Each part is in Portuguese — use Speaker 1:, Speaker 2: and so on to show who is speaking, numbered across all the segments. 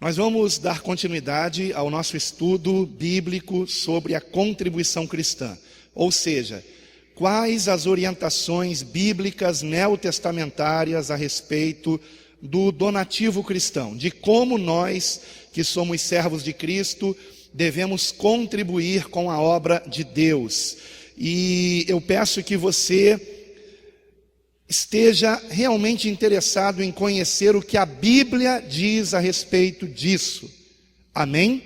Speaker 1: Nós vamos dar continuidade ao nosso estudo bíblico sobre a contribuição cristã, ou seja, quais as orientações bíblicas neotestamentárias a respeito do donativo cristão, de como nós, que somos servos de Cristo, devemos contribuir com a obra de Deus. E eu peço que você esteja realmente interessado em conhecer o que a Bíblia diz a respeito disso. Amém?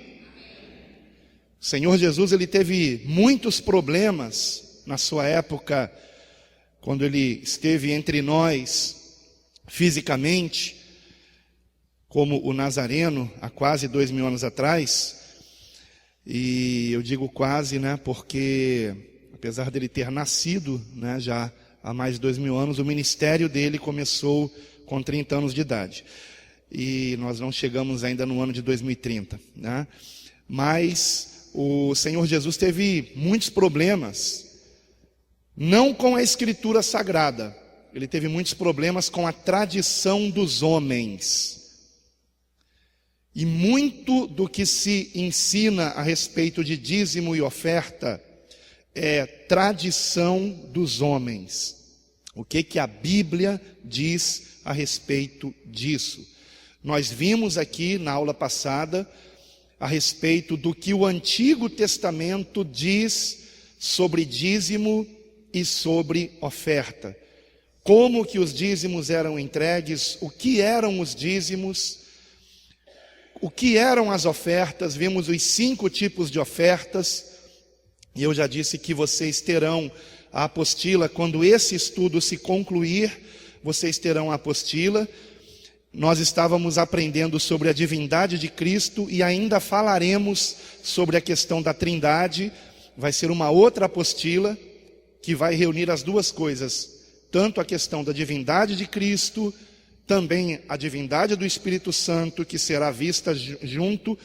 Speaker 1: O Senhor Jesus, ele teve muitos problemas na sua época, quando ele esteve entre nós fisicamente, como o Nazareno, há quase 2000 anos atrás. E eu digo quase, porque apesar dele ter nascido, já há mais de 2000 anos, o ministério dele começou com 30 anos de idade. E nós não chegamos ainda no ano de 2030. Mas o Senhor Jesus teve muitos problemas, não com a Escritura Sagrada. Ele teve muitos problemas com a tradição dos homens. E muito do que se ensina a respeito de dízimo e oferta é tradição dos homens. O que a Bíblia diz a respeito disso? Nós vimos aqui na aula passada a respeito do que o Antigo Testamento diz sobre dízimo e sobre oferta. Como que os dízimos eram entregues, o que eram os dízimos, o que eram as ofertas. Vimos os 5 tipos de ofertas. E eu já disse que vocês terão a apostila, quando esse estudo se concluir, vocês terão a apostila. Nós estávamos aprendendo sobre a divindade de Cristo e ainda falaremos sobre a questão da Trindade. Vai ser uma outra apostila que vai reunir as duas coisas, tanto a questão da divindade de Cristo, também a divindade do Espírito Santo, que será vista junto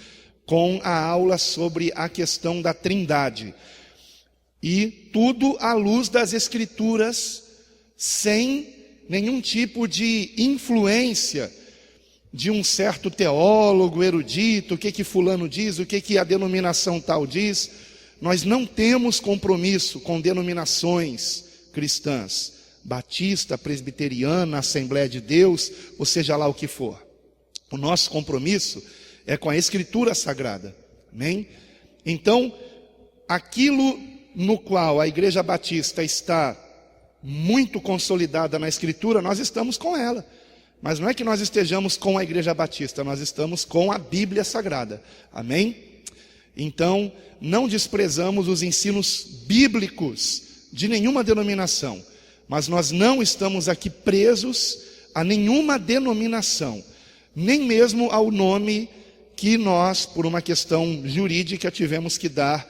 Speaker 1: com a aula sobre a questão da Trindade. E tudo à luz das Escrituras, sem nenhum tipo de influência de um certo teólogo, erudito, o que fulano diz, o que a denominação tal diz. Nós não temos compromisso com denominações cristãs, batista, presbiteriana, Assembleia de Deus, ou seja lá o que for. O nosso compromisso é com a Escritura Sagrada. Amém? Então, aquilo no qual a Igreja Batista está muito consolidada na Escritura, nós estamos com ela. Mas não é que nós estejamos com a Igreja Batista, nós estamos com a Bíblia Sagrada. Amém? Então, não desprezamos os ensinos bíblicos de nenhuma denominação, mas nós não estamos aqui presos a nenhuma denominação, nem mesmo ao nome que nós, por uma questão jurídica, tivemos que dar,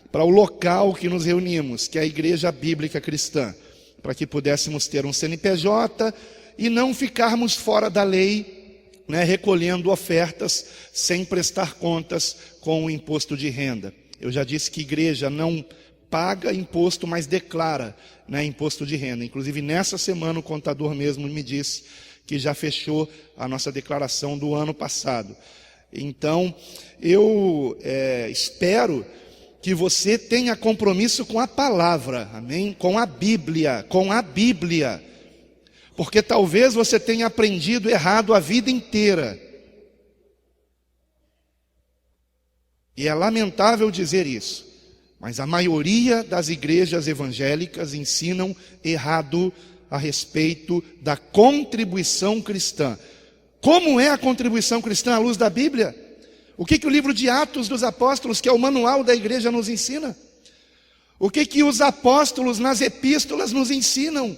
Speaker 1: para o local que nos reunimos, que é a Igreja Bíblica Cristã, para que pudéssemos ter um CNPJ e não ficarmos fora da lei, recolhendo ofertas sem prestar contas com o imposto de renda. Eu já disse que igreja não paga imposto, mas declara imposto de renda. Inclusive, nessa semana, o contador mesmo me disse que já fechou a nossa declaração do ano passado. Então, eu espero que você tenha compromisso com a palavra, amém? Com a Bíblia, porque talvez você tenha aprendido errado a vida inteira. E é lamentável dizer isso, mas a maioria das igrejas evangélicas ensinam errado a respeito da contribuição cristã. Como é a contribuição cristã à luz da Bíblia? O que o livro de Atos dos Apóstolos, que é o manual da igreja, nos ensina? O que os apóstolos nas epístolas nos ensinam?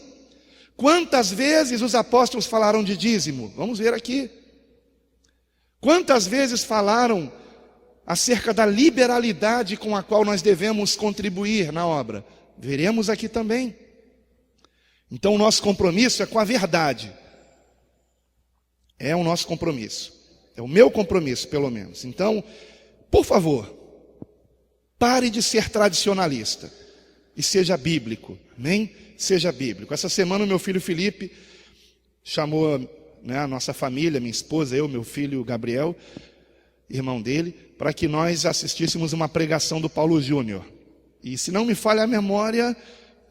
Speaker 1: Quantas vezes os apóstolos falaram de dízimo? Vamos ver aqui. Quantas vezes falaram acerca da liberalidade com a qual nós devemos contribuir na obra? Veremos aqui também. Então o nosso compromisso é com a verdade. É o nosso compromisso. É o meu compromisso, pelo menos. Então, por favor, pare de ser tradicionalista e seja bíblico. Amém? Seja bíblico. Essa semana o meu filho Felipe chamou né, a nossa família, minha esposa, eu, meu filho Gabriel, irmão dele, para que nós assistíssemos uma pregação do Paulo Júnior. E se não me falha a memória,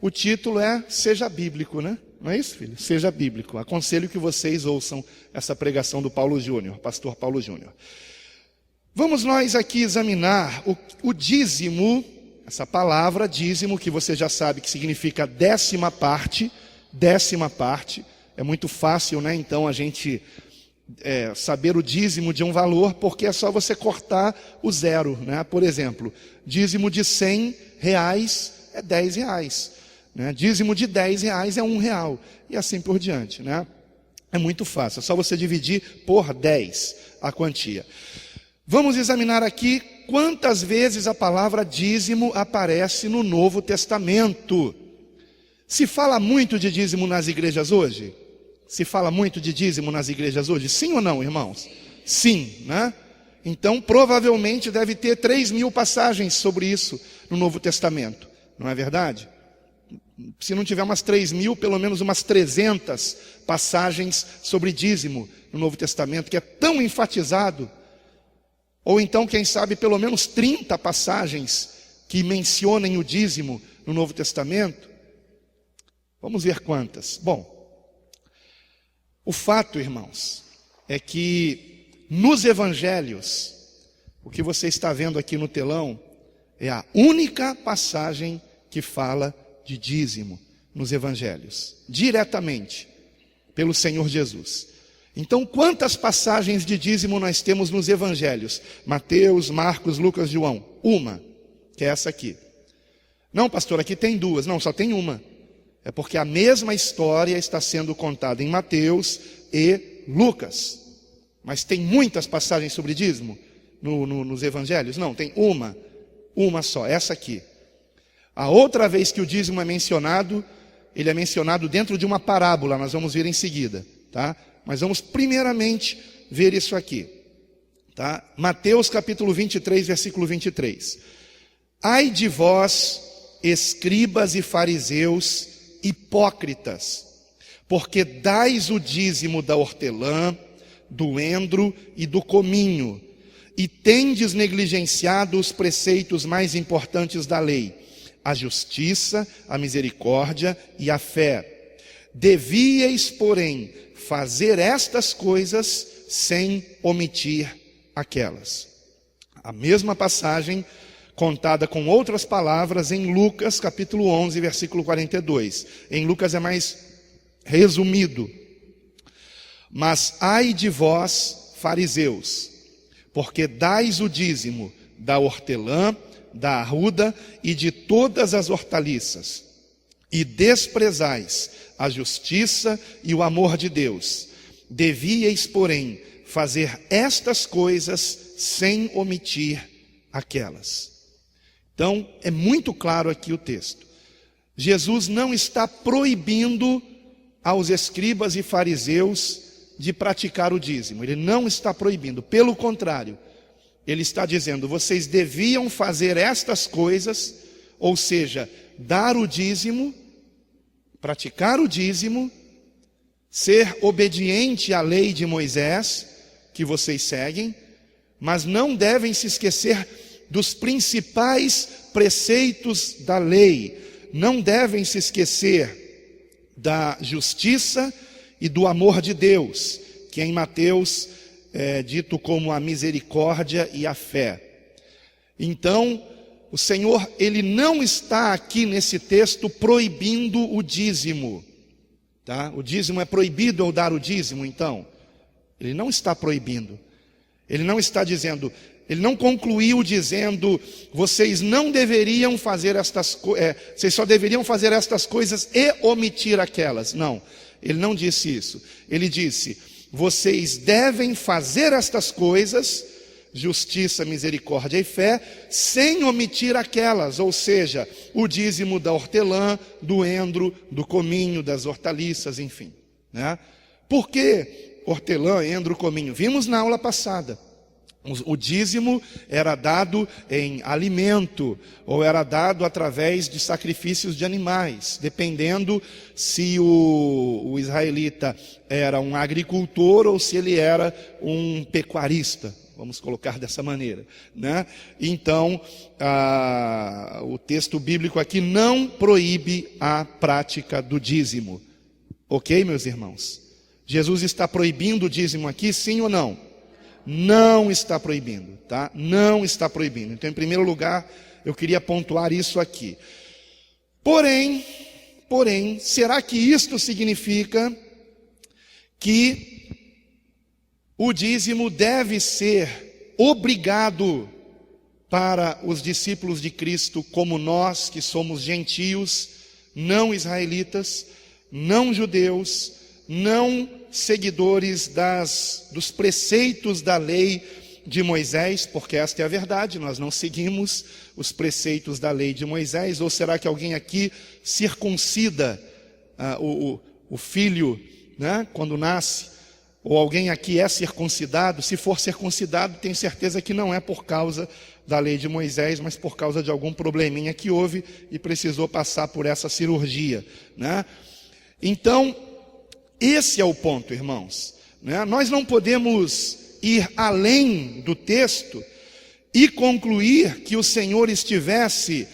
Speaker 1: o título é Seja Bíblico, né? Não é isso, filho? Seja Bíblico. Aconselho que vocês ouçam essa pregação do Paulo Júnior, pastor Paulo Júnior. Vamos nós aqui examinar o dízimo, essa palavra dízimo, que você já sabe que significa décima parte. É muito fácil, né? Então a gente saber o dízimo de um valor, porque é só você cortar o zero, né? Por exemplo, dízimo de R$100 é R$10, né? Dízimo de R$10 é R$1, e assim por diante, né? É muito fácil, é só você dividir por 10 a quantia. Vamos examinar aqui quantas vezes a palavra dízimo aparece no Novo Testamento. Se fala muito de dízimo nas igrejas hoje? Se fala muito de dízimo nas igrejas hoje? Sim ou não, irmãos? Sim, né? Então, provavelmente deve ter 3.000 passagens sobre isso no Novo Testamento. Não é verdade? Se não tiver umas 3.000, pelo menos umas 300 passagens sobre dízimo no Novo Testamento, que é tão enfatizado. Ou então, quem sabe, pelo menos 30 passagens que mencionem o dízimo no Novo Testamento. Vamos ver quantas. Bom, o fato, irmãos, é que nos evangelhos, o que você está vendo aqui no telão, é a única passagem que fala de dízimo nos evangelhos, diretamente, pelo Senhor Jesus. Então, quantas passagens de dízimo nós temos nos evangelhos? Mateus, Marcos, Lucas, João. Uma, que é essa aqui. Não, pastor, aqui tem duas. Não, só tem uma. É porque a mesma história está sendo contada em Mateus e Lucas. Mas tem muitas passagens sobre dízimo nos evangelhos? Não, tem uma só, essa aqui. A outra vez que o dízimo é mencionado, ele é mencionado dentro de uma parábola, nós vamos ver em seguida, tá? Mas vamos primeiramente ver isso aqui, tá? Mateus capítulo 23, versículo 23. Ai de vós, escribas e fariseus, hipócritas, porque dais o dízimo da hortelã, do endro e do cominho, e tendes negligenciado os preceitos mais importantes da lei, a justiça, a misericórdia e a fé. Devíeis, porém, fazer estas coisas sem omitir aquelas. A mesma passagem contada com outras palavras em Lucas capítulo 11, versículo 42. Em Lucas é mais resumido. Mas ai de vós, fariseus, porque dais o dízimo da hortelã, da arruda e de todas as hortaliças, e desprezais a justiça e o amor de Deus. Devíeis, porém, fazer estas coisas sem omitir aquelas. Então, é muito claro aqui o texto. Jesus não está proibindo aos escribas e fariseus de praticar o dízimo. Ele não está proibindo, pelo contrário. Ele está dizendo, vocês deviam fazer estas coisas, ou seja, dar o dízimo, praticar o dízimo, ser obediente à lei de Moisés, que vocês seguem, mas não devem se esquecer dos principais preceitos da lei, não devem se esquecer da justiça e do amor de Deus, que em Mateus é dito como a misericórdia e a fé. Então, o Senhor, Ele não está aqui nesse texto proibindo o dízimo, tá? O dízimo é proibido eu dar o dízimo, então? Ele não está proibindo. Ele não está dizendo, Ele não concluiu dizendo, vocês não deveriam fazer estas coisas, vocês só deveriam fazer estas coisas e omitir aquelas. Não, Ele não disse isso. Ele disse, vocês devem fazer estas coisas, justiça, misericórdia e fé, sem omitir aquelas, ou seja, o dízimo da hortelã, do endro, do cominho, das hortaliças, enfim, né? Por que hortelã, endro, cominho? Vimos na aula passada. O dízimo era dado em alimento, ou era dado através de sacrifícios de animais, dependendo se o israelita era um agricultor ou se ele era um pecuarista, vamos colocar dessa maneira, né? Então, o texto bíblico aqui não proíbe a prática do dízimo. Ok, meus irmãos? Jesus está proibindo o dízimo aqui, sim ou não? Não está proibindo, tá? Não está proibindo. Então, em primeiro lugar, eu queria pontuar isso aqui. Porém, será que isto significa que o dízimo deve ser obrigado para os discípulos de Cristo, como nós que somos gentios, não israelitas, não judeus, não seguidores dos preceitos da lei de Moisés, porque esta é a verdade, nós não seguimos os preceitos da lei de Moisés? Ou será que alguém aqui circuncida o filho, né, quando nasce? Ou alguém aqui é circuncidado? Se for circuncidado, tenho certeza que não é por causa da lei de Moisés, mas por causa de algum probleminha que houve e precisou passar por essa cirurgia, né? Então, esse é o ponto, irmãos, né? Nós não podemos ir além do texto e concluir que o Senhor estivesse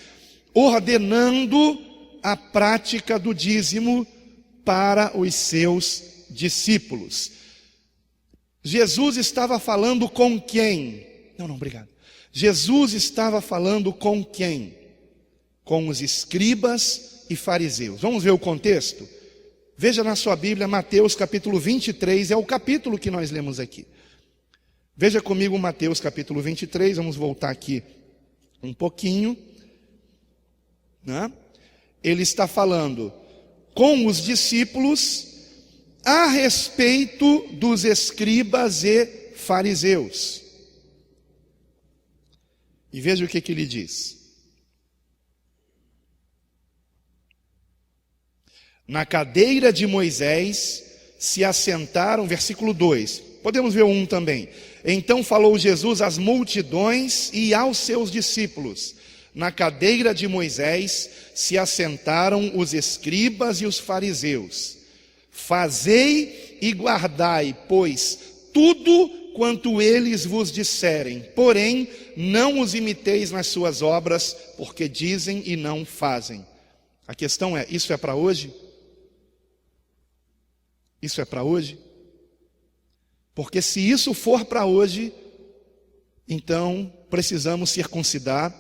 Speaker 1: ordenando a prática do dízimo para os seus discípulos. Jesus estava falando com quem? Não, obrigado. Jesus estava falando com quem? Com os escribas e fariseus. Vamos ver o contexto? Veja na sua Bíblia, Mateus capítulo 23, é o capítulo que nós lemos aqui. Veja comigo Mateus capítulo 23, vamos voltar aqui um pouquinho, né? Ele está falando com os discípulos a respeito dos escribas e fariseus. E veja o que ele diz. Na cadeira de Moisés se assentaram, versículo 2, podemos ver o 1 também. Então falou Jesus às multidões e aos seus discípulos. Na cadeira de Moisés se assentaram os escribas e os fariseus. Fazei e guardai, pois, tudo quanto eles vos disserem, porém não os imiteis nas suas obras, porque dizem e não fazem. A questão é, isso é para hoje? Isso é para hoje? Porque se isso for para hoje, então precisamos circuncidar,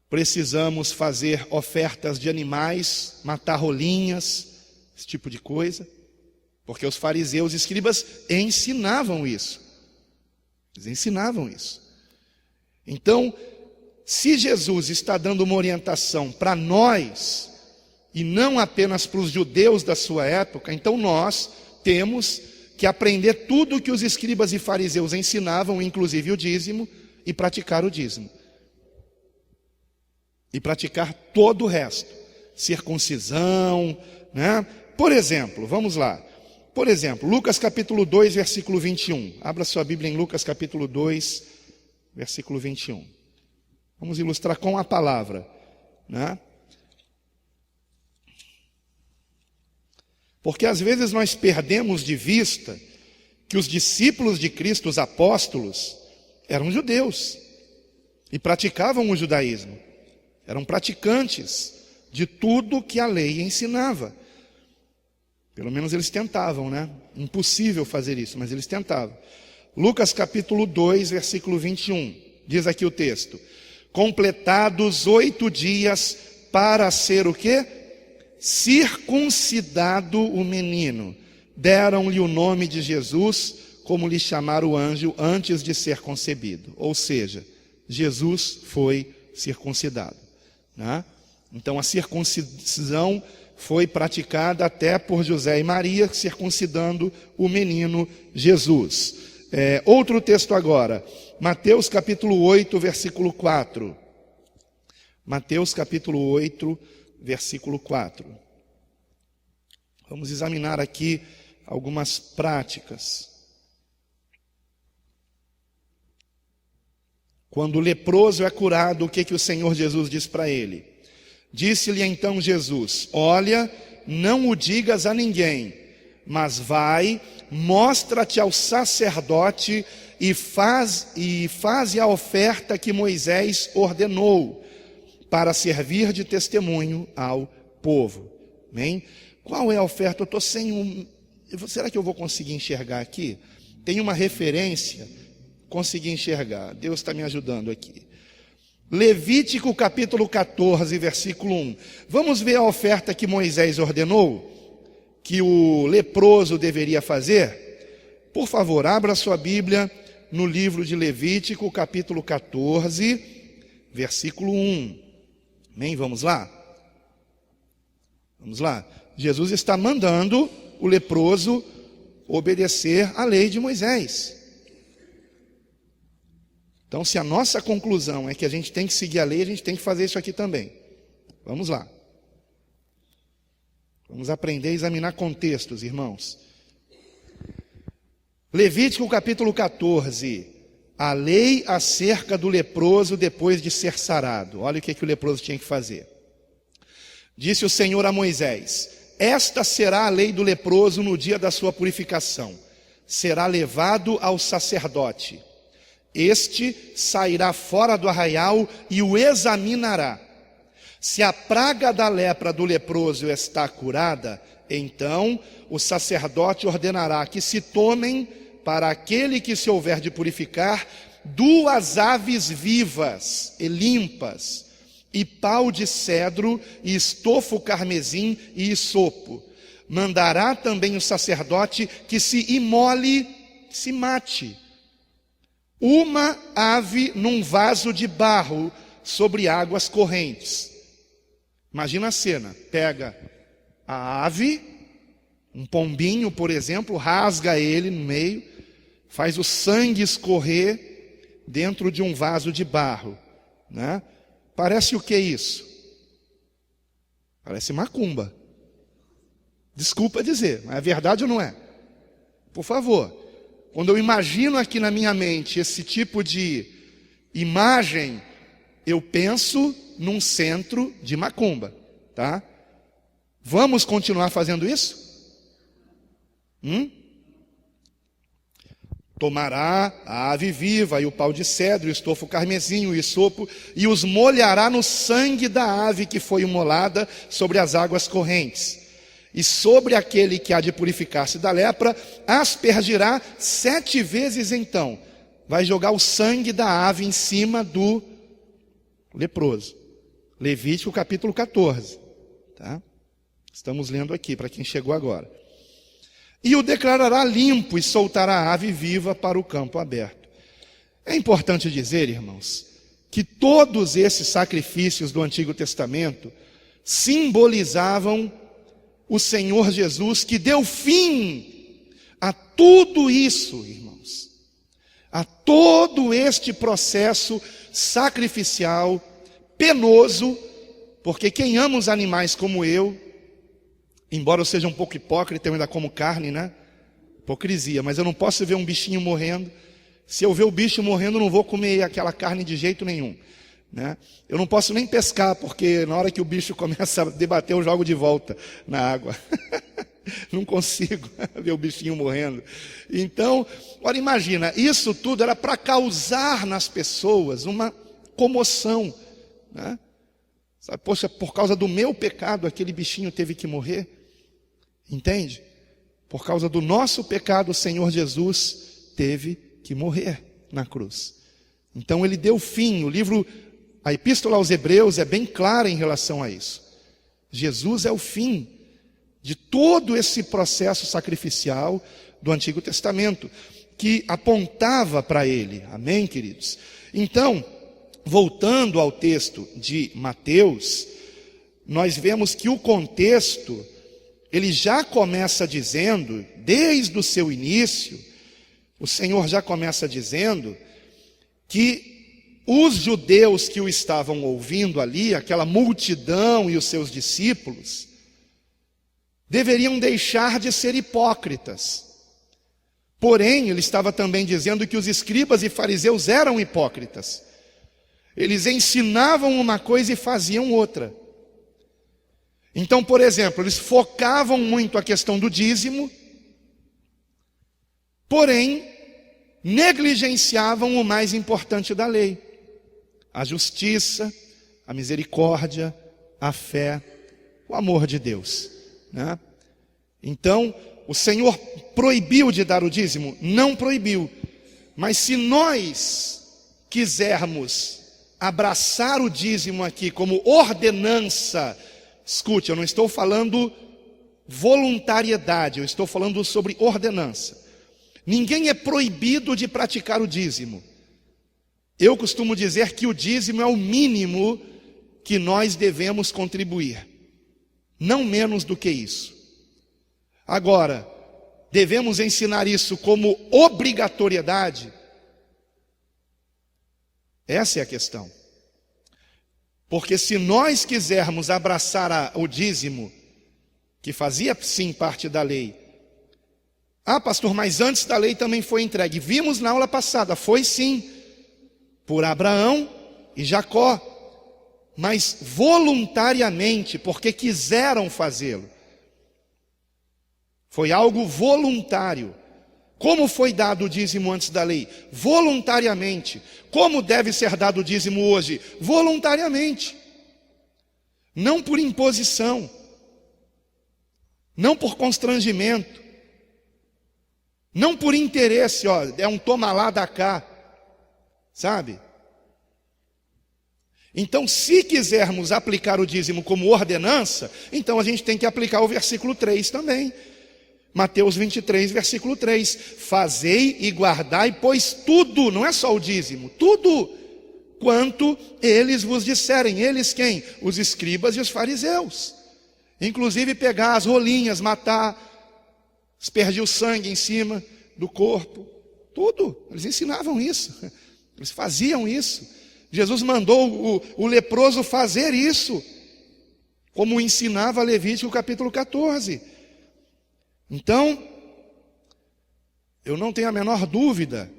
Speaker 1: precisamos fazer ofertas de animais, matar rolinhas, esse tipo de coisa, porque os fariseus e escribas ensinavam isso. Eles ensinavam isso. Então, se Jesus está dando uma orientação para nós, e não apenas para os judeus da sua época, então nós temos que aprender tudo o que os escribas e fariseus ensinavam, inclusive o dízimo, e praticar o dízimo. E praticar todo o resto. Circuncisão, né? Por exemplo, vamos lá. Por exemplo, Lucas capítulo 2, versículo 21. Abra sua Bíblia em Lucas capítulo 2, versículo 21. Vamos ilustrar com a palavra, né? Porque às vezes nós perdemos de vista que os discípulos de Cristo, os apóstolos, eram judeus e praticavam o judaísmo. Eram praticantes de tudo que a lei ensinava. Pelo menos eles tentavam, né? Impossível fazer isso, mas eles tentavam. Lucas capítulo 2, versículo 21. Diz aqui o texto. Completados 8 dias para ser o quê? Circuncidado o menino, deram-lhe o nome de Jesus, como lhe chamara o anjo antes de ser concebido. Ou seja, Jesus foi circuncidado, né? Então a circuncisão foi praticada até por José e Maria, circuncidando o menino Jesus. Outro texto agora, Mateus capítulo 8, versículo 4. Mateus capítulo 8, versículo 4. Vamos examinar aqui algumas práticas. Quando o leproso é curado, o que o Senhor Jesus diz para ele? Disse-lhe então Jesus: olha, não o digas a ninguém, mas vai, mostra-te ao sacerdote e faze a oferta que Moisés ordenou, para servir de testemunho ao povo. Amém? Qual é a oferta? Eu estou sem Será que eu vou conseguir enxergar aqui? Tem uma referência, consegui enxergar. Deus está me ajudando aqui. Levítico capítulo 14, versículo 1. Vamos ver a oferta que Moisés ordenou, que o leproso deveria fazer? Por favor, abra sua Bíblia no livro de Levítico, capítulo 14, versículo 1. Amém? Vamos lá? Vamos lá. Jesus está mandando o leproso obedecer à lei de Moisés. Então, se a nossa conclusão é que a gente tem que seguir a lei, a gente tem que fazer isso aqui também. Vamos lá. Vamos aprender a examinar contextos, irmãos. Levítico capítulo 14. A lei acerca do leproso depois de ser sarado. Olha o que o leproso tinha que fazer. Disse o Senhor a Moisés: esta será a lei do leproso no dia da sua purificação. Será levado ao sacerdote. Este sairá fora do arraial e o examinará. Se a praga da lepra do leproso está curada, então o sacerdote ordenará que se tomem, para aquele que se houver de purificar, 2 aves vivas e limpas, e pau de cedro, e estofo carmesim e isopo. Mandará também o sacerdote que se imole, se mate, uma ave num vaso de barro sobre águas correntes. Imagina a cena: pega a ave, um pombinho, por exemplo, rasga ele no meio, faz o sangue escorrer dentro de um vaso de barro, né? Parece o que isso? Parece macumba. Desculpa dizer, mas é verdade ou não é? Por favor, quando eu imagino aqui na minha mente esse tipo de imagem, eu penso num centro de macumba, tá? Vamos continuar fazendo isso? Tomará a ave viva e o pau de cedro, o estofo carmesim, o isopo, e os molhará no sangue da ave que foi imolada sobre as águas correntes. E sobre aquele que há de purificar-se da lepra, aspergirá 7 vezes então. Vai jogar o sangue da ave em cima do leproso. Levítico capítulo 14. Tá? Estamos lendo aqui, para quem chegou agora. E o declarará limpo e soltará a ave viva para o campo aberto. É importante dizer, irmãos, que todos esses sacrifícios do Antigo Testamento simbolizavam o Senhor Jesus, que deu fim a tudo isso, irmãos, a todo este processo sacrificial, penoso, porque quem ama os animais como eu, embora eu seja um pouco hipócrita, eu ainda como carne, né? Hipocrisia, mas eu não posso ver um bichinho morrendo. Se eu ver o bicho morrendo, eu não vou comer aquela carne de jeito nenhum, né? Eu não posso nem pescar, porque na hora que o bicho começa a debater, eu jogo de volta na água. Não consigo ver o bichinho morrendo. Então, olha, imagina, isso tudo era para causar nas pessoas uma comoção, né? Sabe, poxa, por causa do meu pecado, aquele bichinho teve que morrer. Entende? Por causa do nosso pecado, o Senhor Jesus teve que morrer na cruz. Então ele deu fim. A Epístola aos Hebreus é bem clara em relação a isso. Jesus é o fim de todo esse processo sacrificial do Antigo Testamento, que apontava para ele. Amém, queridos? Então, voltando ao texto de Mateus, nós vemos que o contexto, ele já começa dizendo, desde o seu início, o Senhor já começa dizendo que os judeus que o estavam ouvindo ali, aquela multidão e os seus discípulos, deveriam deixar de ser hipócritas. Porém, ele estava também dizendo que os escribas e fariseus eram hipócritas. Eles ensinavam uma coisa e faziam outra. Então, por exemplo, eles focavam muito a questão do dízimo, porém, negligenciavam o mais importante da lei: a justiça, a misericórdia, a fé, o amor de Deus, né? Então, o Senhor proibiu de dar o dízimo? Não proibiu. Mas se nós quisermos abraçar o dízimo aqui como ordenança, escute, eu não estou falando voluntariedade, eu estou falando sobre ordenança. Ninguém é proibido de praticar o dízimo. Eu costumo dizer que o dízimo é o mínimo que nós devemos contribuir, não menos do que isso. Agora, devemos ensinar isso como obrigatoriedade? Essa é a questão. Porque se nós quisermos abraçar o dízimo, que fazia sim parte da lei. Ah, pastor, mas antes da lei também foi entregue. Vimos na aula passada, foi sim, por Abraão e Jacó, mas voluntariamente, porque quiseram fazê-lo. Foi algo voluntário. Como foi dado o dízimo antes da lei? Voluntariamente. Como deve ser dado o dízimo hoje? Voluntariamente. Não por imposição. Não por constrangimento. Não por interesse, ó, é um toma lá, dá cá. Sabe? Então, se quisermos aplicar o dízimo como ordenança, então a gente tem que aplicar o versículo 3 também. Mateus 23, versículo 3. Fazei e guardai, pois tudo, não é só o dízimo, tudo quanto eles vos disserem. Eles quem? Os escribas e os fariseus. Inclusive pegar as rolinhas, matar, aspergir o sangue em cima do corpo. Tudo, eles ensinavam isso. Eles faziam isso. Jesus mandou o leproso fazer isso, como ensinava Levítico capítulo 14. Então, eu não tenho a menor dúvida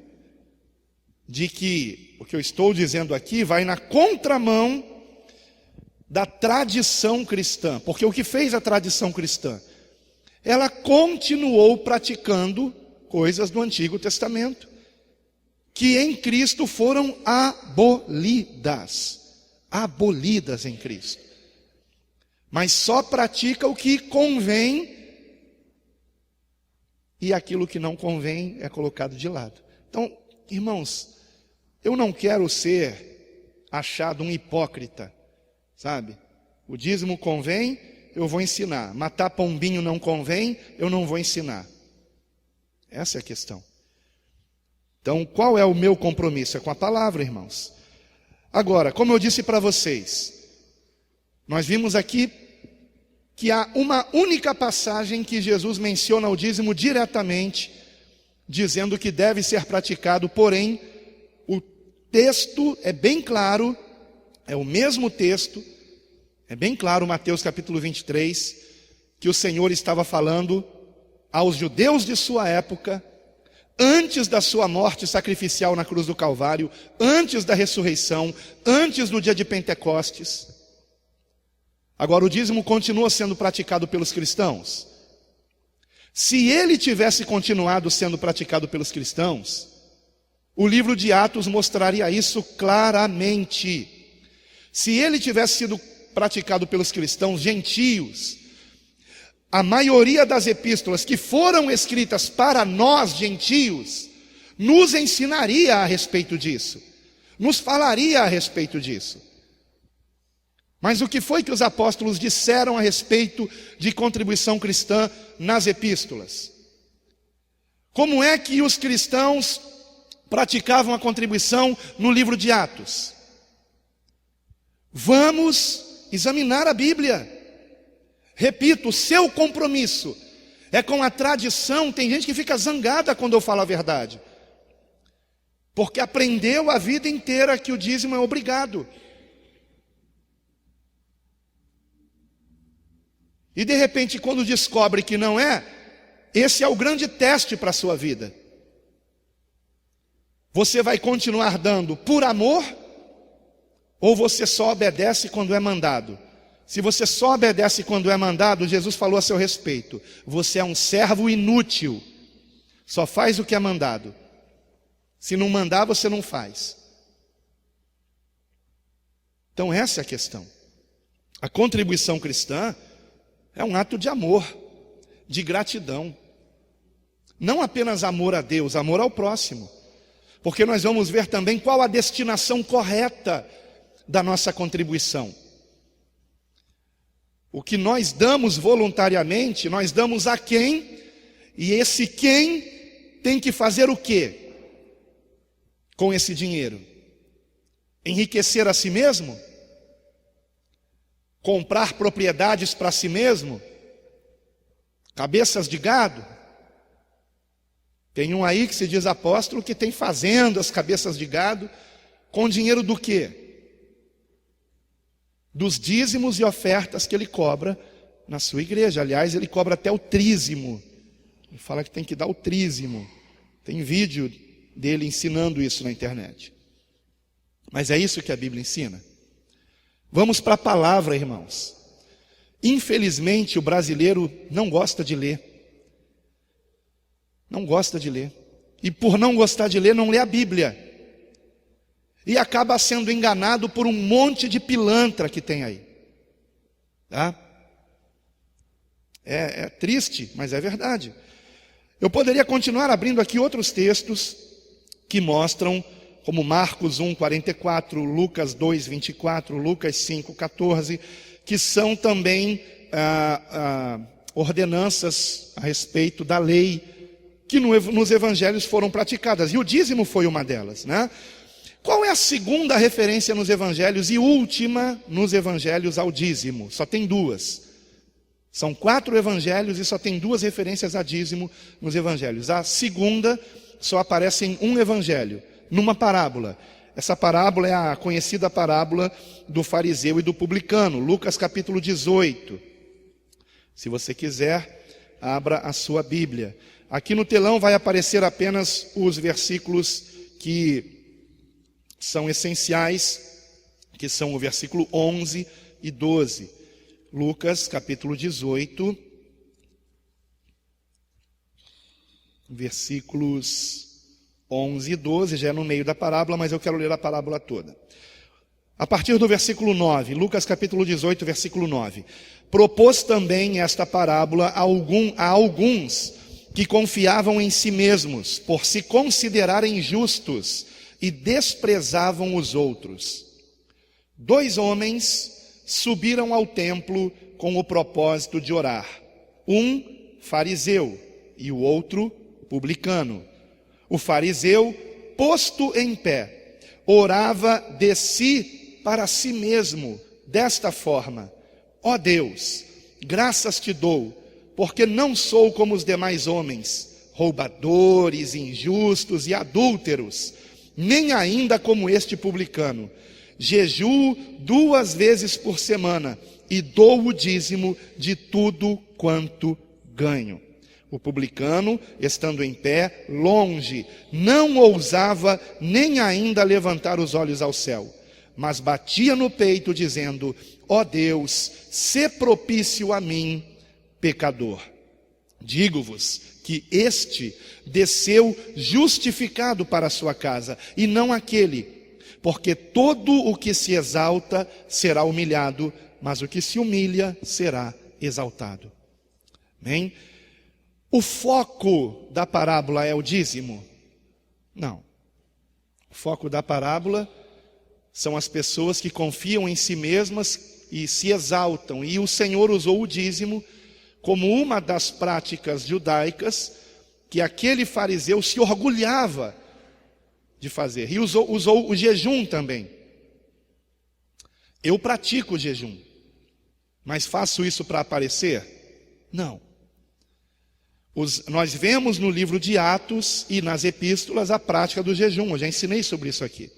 Speaker 1: de que o que eu estou dizendo aqui vai na contramão da tradição cristã. Porque o que fez a tradição cristã? Ela continuou praticando coisas do Antigo Testamento, que em Cristo foram abolidas em Cristo. Mas só pratica o que convém, e aquilo que não convém é colocado de lado. Então, irmãos, eu não quero ser achado um hipócrita, sabe? O dízimo convém, eu vou ensinar. Matar pombinho não convém, eu não vou ensinar. Essa é a questão. Então, qual é o meu compromisso? É com a palavra, irmãos. Agora, como eu disse para vocês, nós vimos aqui que há uma única passagem que Jesus menciona o dízimo diretamente, dizendo que deve ser praticado, porém, o texto é bem claro, é o mesmo texto, é bem claro, Mateus capítulo 23, que o Senhor estava falando aos judeus de sua época, antes da sua morte sacrificial na cruz do Calvário, antes da ressurreição, antes do dia de Pentecostes. Agora, o dízimo continua sendo praticado pelos cristãos? Se ele tivesse continuado sendo praticado pelos cristãos, o livro de Atos mostraria isso claramente. Se ele tivesse sido praticado pelos cristãos gentios, a maioria das epístolas que foram escritas para nós gentios, nos ensinaria a respeito disso, nos falaria a respeito disso. Mas o que foi que os apóstolos disseram a respeito de contribuição cristã nas epístolas? Como é que os cristãos praticavam a contribuição no livro de Atos? Vamos examinar a Bíblia. Repito, o seu compromisso é com a tradição. Tem gente que fica zangada quando eu falo a verdade, porque aprendeu a vida inteira que o dízimo é obrigado. E de repente, quando descobre que não é, esse é o grande teste para a sua vida. Você vai continuar dando por amor Ou você só obedece quando é mandado? Se você só obedece quando é mandado, Jesus falou a seu respeito: você é um servo inútil, só faz o que é mandado. Se não mandar, você não faz. Então essa é a questão. A contribuição cristã é um ato de amor, de gratidão. Não apenas amor a Deus, amor ao próximo. Porque nós vamos ver também qual a destinação correta da nossa contribuição. O que nós damos voluntariamente, nós damos a quem, e esse quem tem que fazer o quê com esse dinheiro? Enriquecer a si mesmo? Comprar propriedades para si mesmo? Cabeças de gado? Tem um aí que se diz apóstolo que tem fazendas, cabeças de gado, com dinheiro do quê? Dos dízimos e ofertas que ele cobra na sua igreja. Aliás, ele cobra até o trízimo. Ele fala que tem que dar o trízimo. Tem vídeo dele ensinando isso na internet. Mas é isso que a Bíblia ensina. Vamos para a palavra, irmãos. Infelizmente, o brasileiro não gosta de ler. Não gosta de ler. E por não gostar de ler, não lê a Bíblia. E acaba sendo enganado por um monte de pilantra que tem aí. Tá? É triste, mas é verdade. Eu poderia continuar abrindo aqui outros textos que mostram, como Marcos 1:44, Lucas 2:24, Lucas 5:14, que são também ordenanças a respeito da lei que nos evangelhos foram praticadas. E o dízimo foi uma delas, né? Qual é a segunda referência nos evangelhos e última nos evangelhos ao dízimo? Só tem duas. São 4 evangelhos e só tem 2 referências a dízimo nos evangelhos. A segunda só aparece em um evangelho, numa parábola. Essa parábola é a conhecida parábola do fariseu e do publicano, Lucas capítulo 18. Se você quiser, abra a sua Bíblia. Aqui no telão vai aparecer apenas os versículos que são essenciais, que são o versículo 11 e 12. Lucas, capítulo 18, versículos 11 e 12, já é no meio da parábola, mas eu quero ler a parábola toda. A partir do versículo 9, Lucas, capítulo 18, versículo 9. Propôs também esta parábola a alguns que confiavam em si mesmos, por se considerarem justos, e desprezavam os outros. 2 homens subiram ao templo com o propósito de orar. Um fariseu e o outro publicano. O fariseu, posto em pé, orava de si para si mesmo, desta forma: ó Deus, graças te dou, porque não sou como os demais homens, roubadores, injustos e adúlteros, nem ainda como este publicano. Jejuo 2 vezes por semana e dou o dízimo de tudo quanto ganho. O publicano, estando em pé, longe, não ousava nem ainda levantar os olhos ao céu, mas batia no peito, dizendo: ó Deus, sê propício a mim, pecador. Digo-vos que este desceu justificado para a sua casa, e não aquele, porque todo o que se exalta será humilhado, mas o que se humilha será exaltado. Amém? O foco da parábola é o dízimo? Não. O foco da parábola são as pessoas que confiam em si mesmas e se exaltam, e o Senhor usou o dízimo como uma das práticas judaicas que aquele fariseu se orgulhava de fazer. E usou o jejum também. Eu pratico o jejum, mas faço isso para aparecer? Não. Nós vemos no livro de Atos e nas epístolas a prática do jejum. Eu já ensinei sobre isso aqui.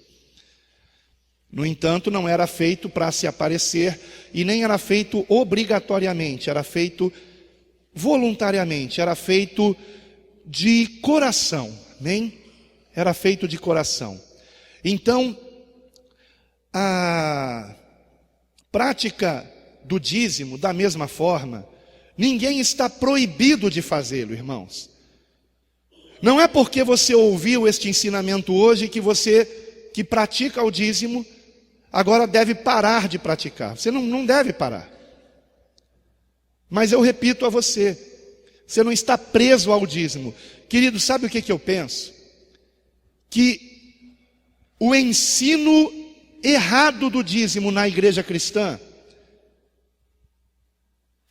Speaker 1: No entanto, não era feito para se aparecer e nem era feito obrigatoriamente, era feito voluntariamente, era feito de coração, amém? Era feito de coração. Então, a prática do dízimo, da mesma forma, ninguém está proibido de fazê-lo, irmãos. Não é porque você ouviu este ensinamento hoje que você que pratica o dízimo agora deve parar de praticar. Você não deve parar. Mas eu repito a você, você não está preso ao dízimo. Querido, sabe o que eu penso? Que o ensino errado do dízimo na igreja cristã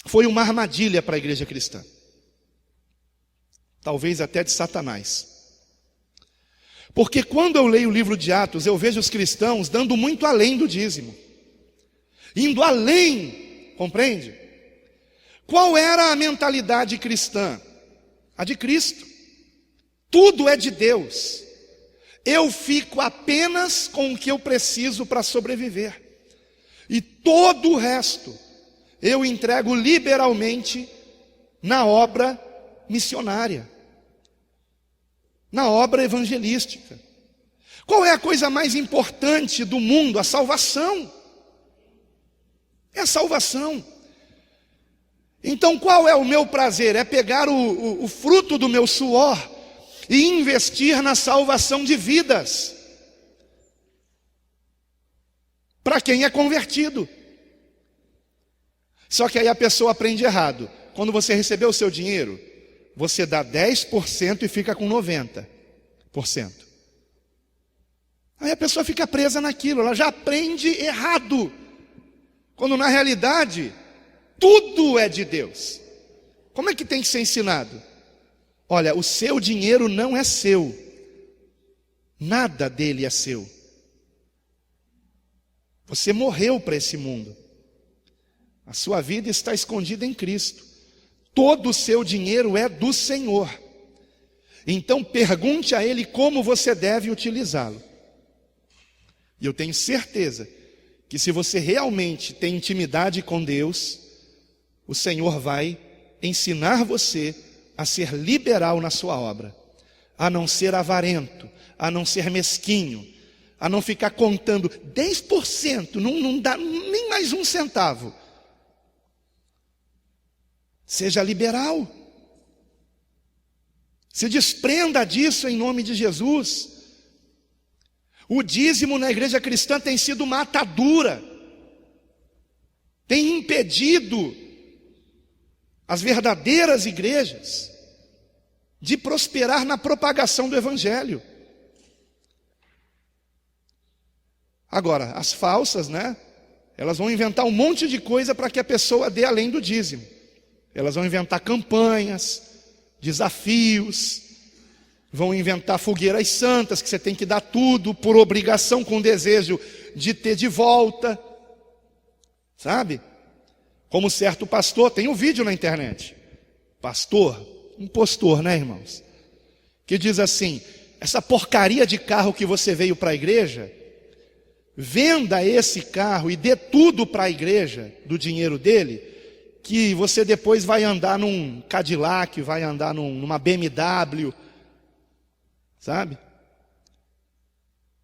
Speaker 1: foi uma armadilha para a igreja cristã. Talvez até de Satanás. Porque quando eu leio o livro de Atos, eu vejo os cristãos dando muito além do dízimo. Indo além, compreende? Qual era a mentalidade cristã? A de Cristo. Tudo é de Deus. Eu fico apenas com o que eu preciso para sobreviver. E todo o resto eu entrego liberalmente na obra missionária, na obra evangelística. Qual é a coisa mais importante do mundo? A salvação. É a salvação. Então qual é o meu prazer? É pegar o fruto do meu suor e investir na salvação de vidas, para quem é convertido. Só que aí a pessoa aprende errado. Quando você recebeu o seu dinheiro, você dá 10% e fica com 90%. Aí a pessoa fica presa naquilo, ela já aprende errado. Quando na realidade, tudo é de Deus. Como é que tem que ser ensinado? Olha, o seu dinheiro não é seu. Nada dele é seu. Você morreu para esse mundo. A sua vida está escondida em Cristo. Todo o seu dinheiro é do Senhor. Então pergunte a Ele como você deve utilizá-lo. E eu tenho certeza que se você realmente tem intimidade com Deus, o Senhor vai ensinar você a ser liberal na sua obra, a não ser avarento, a não ser mesquinho, a não ficar contando 10%, não dá nem mais um centavo. Seja liberal. Se desprenda disso em nome de Jesus. O dízimo na igreja cristã tem sido uma atadura, tem impedido as verdadeiras igrejas de prosperar na propagação do evangelho. Agora, as falsas, elas vão inventar um monte de coisa para que a pessoa dê além do dízimo. Elas vão inventar campanhas, desafios, vão inventar fogueiras santas, que você tem que dar tudo por obrigação, com desejo de ter de volta, sabe? Como certo pastor, tem um vídeo na internet, impostor, irmãos? Que diz assim: essa porcaria de carro que você veio para a igreja, venda esse carro e dê tudo para a igreja, do dinheiro dele, que você depois vai andar num Cadillac, vai andar numa BMW, sabe?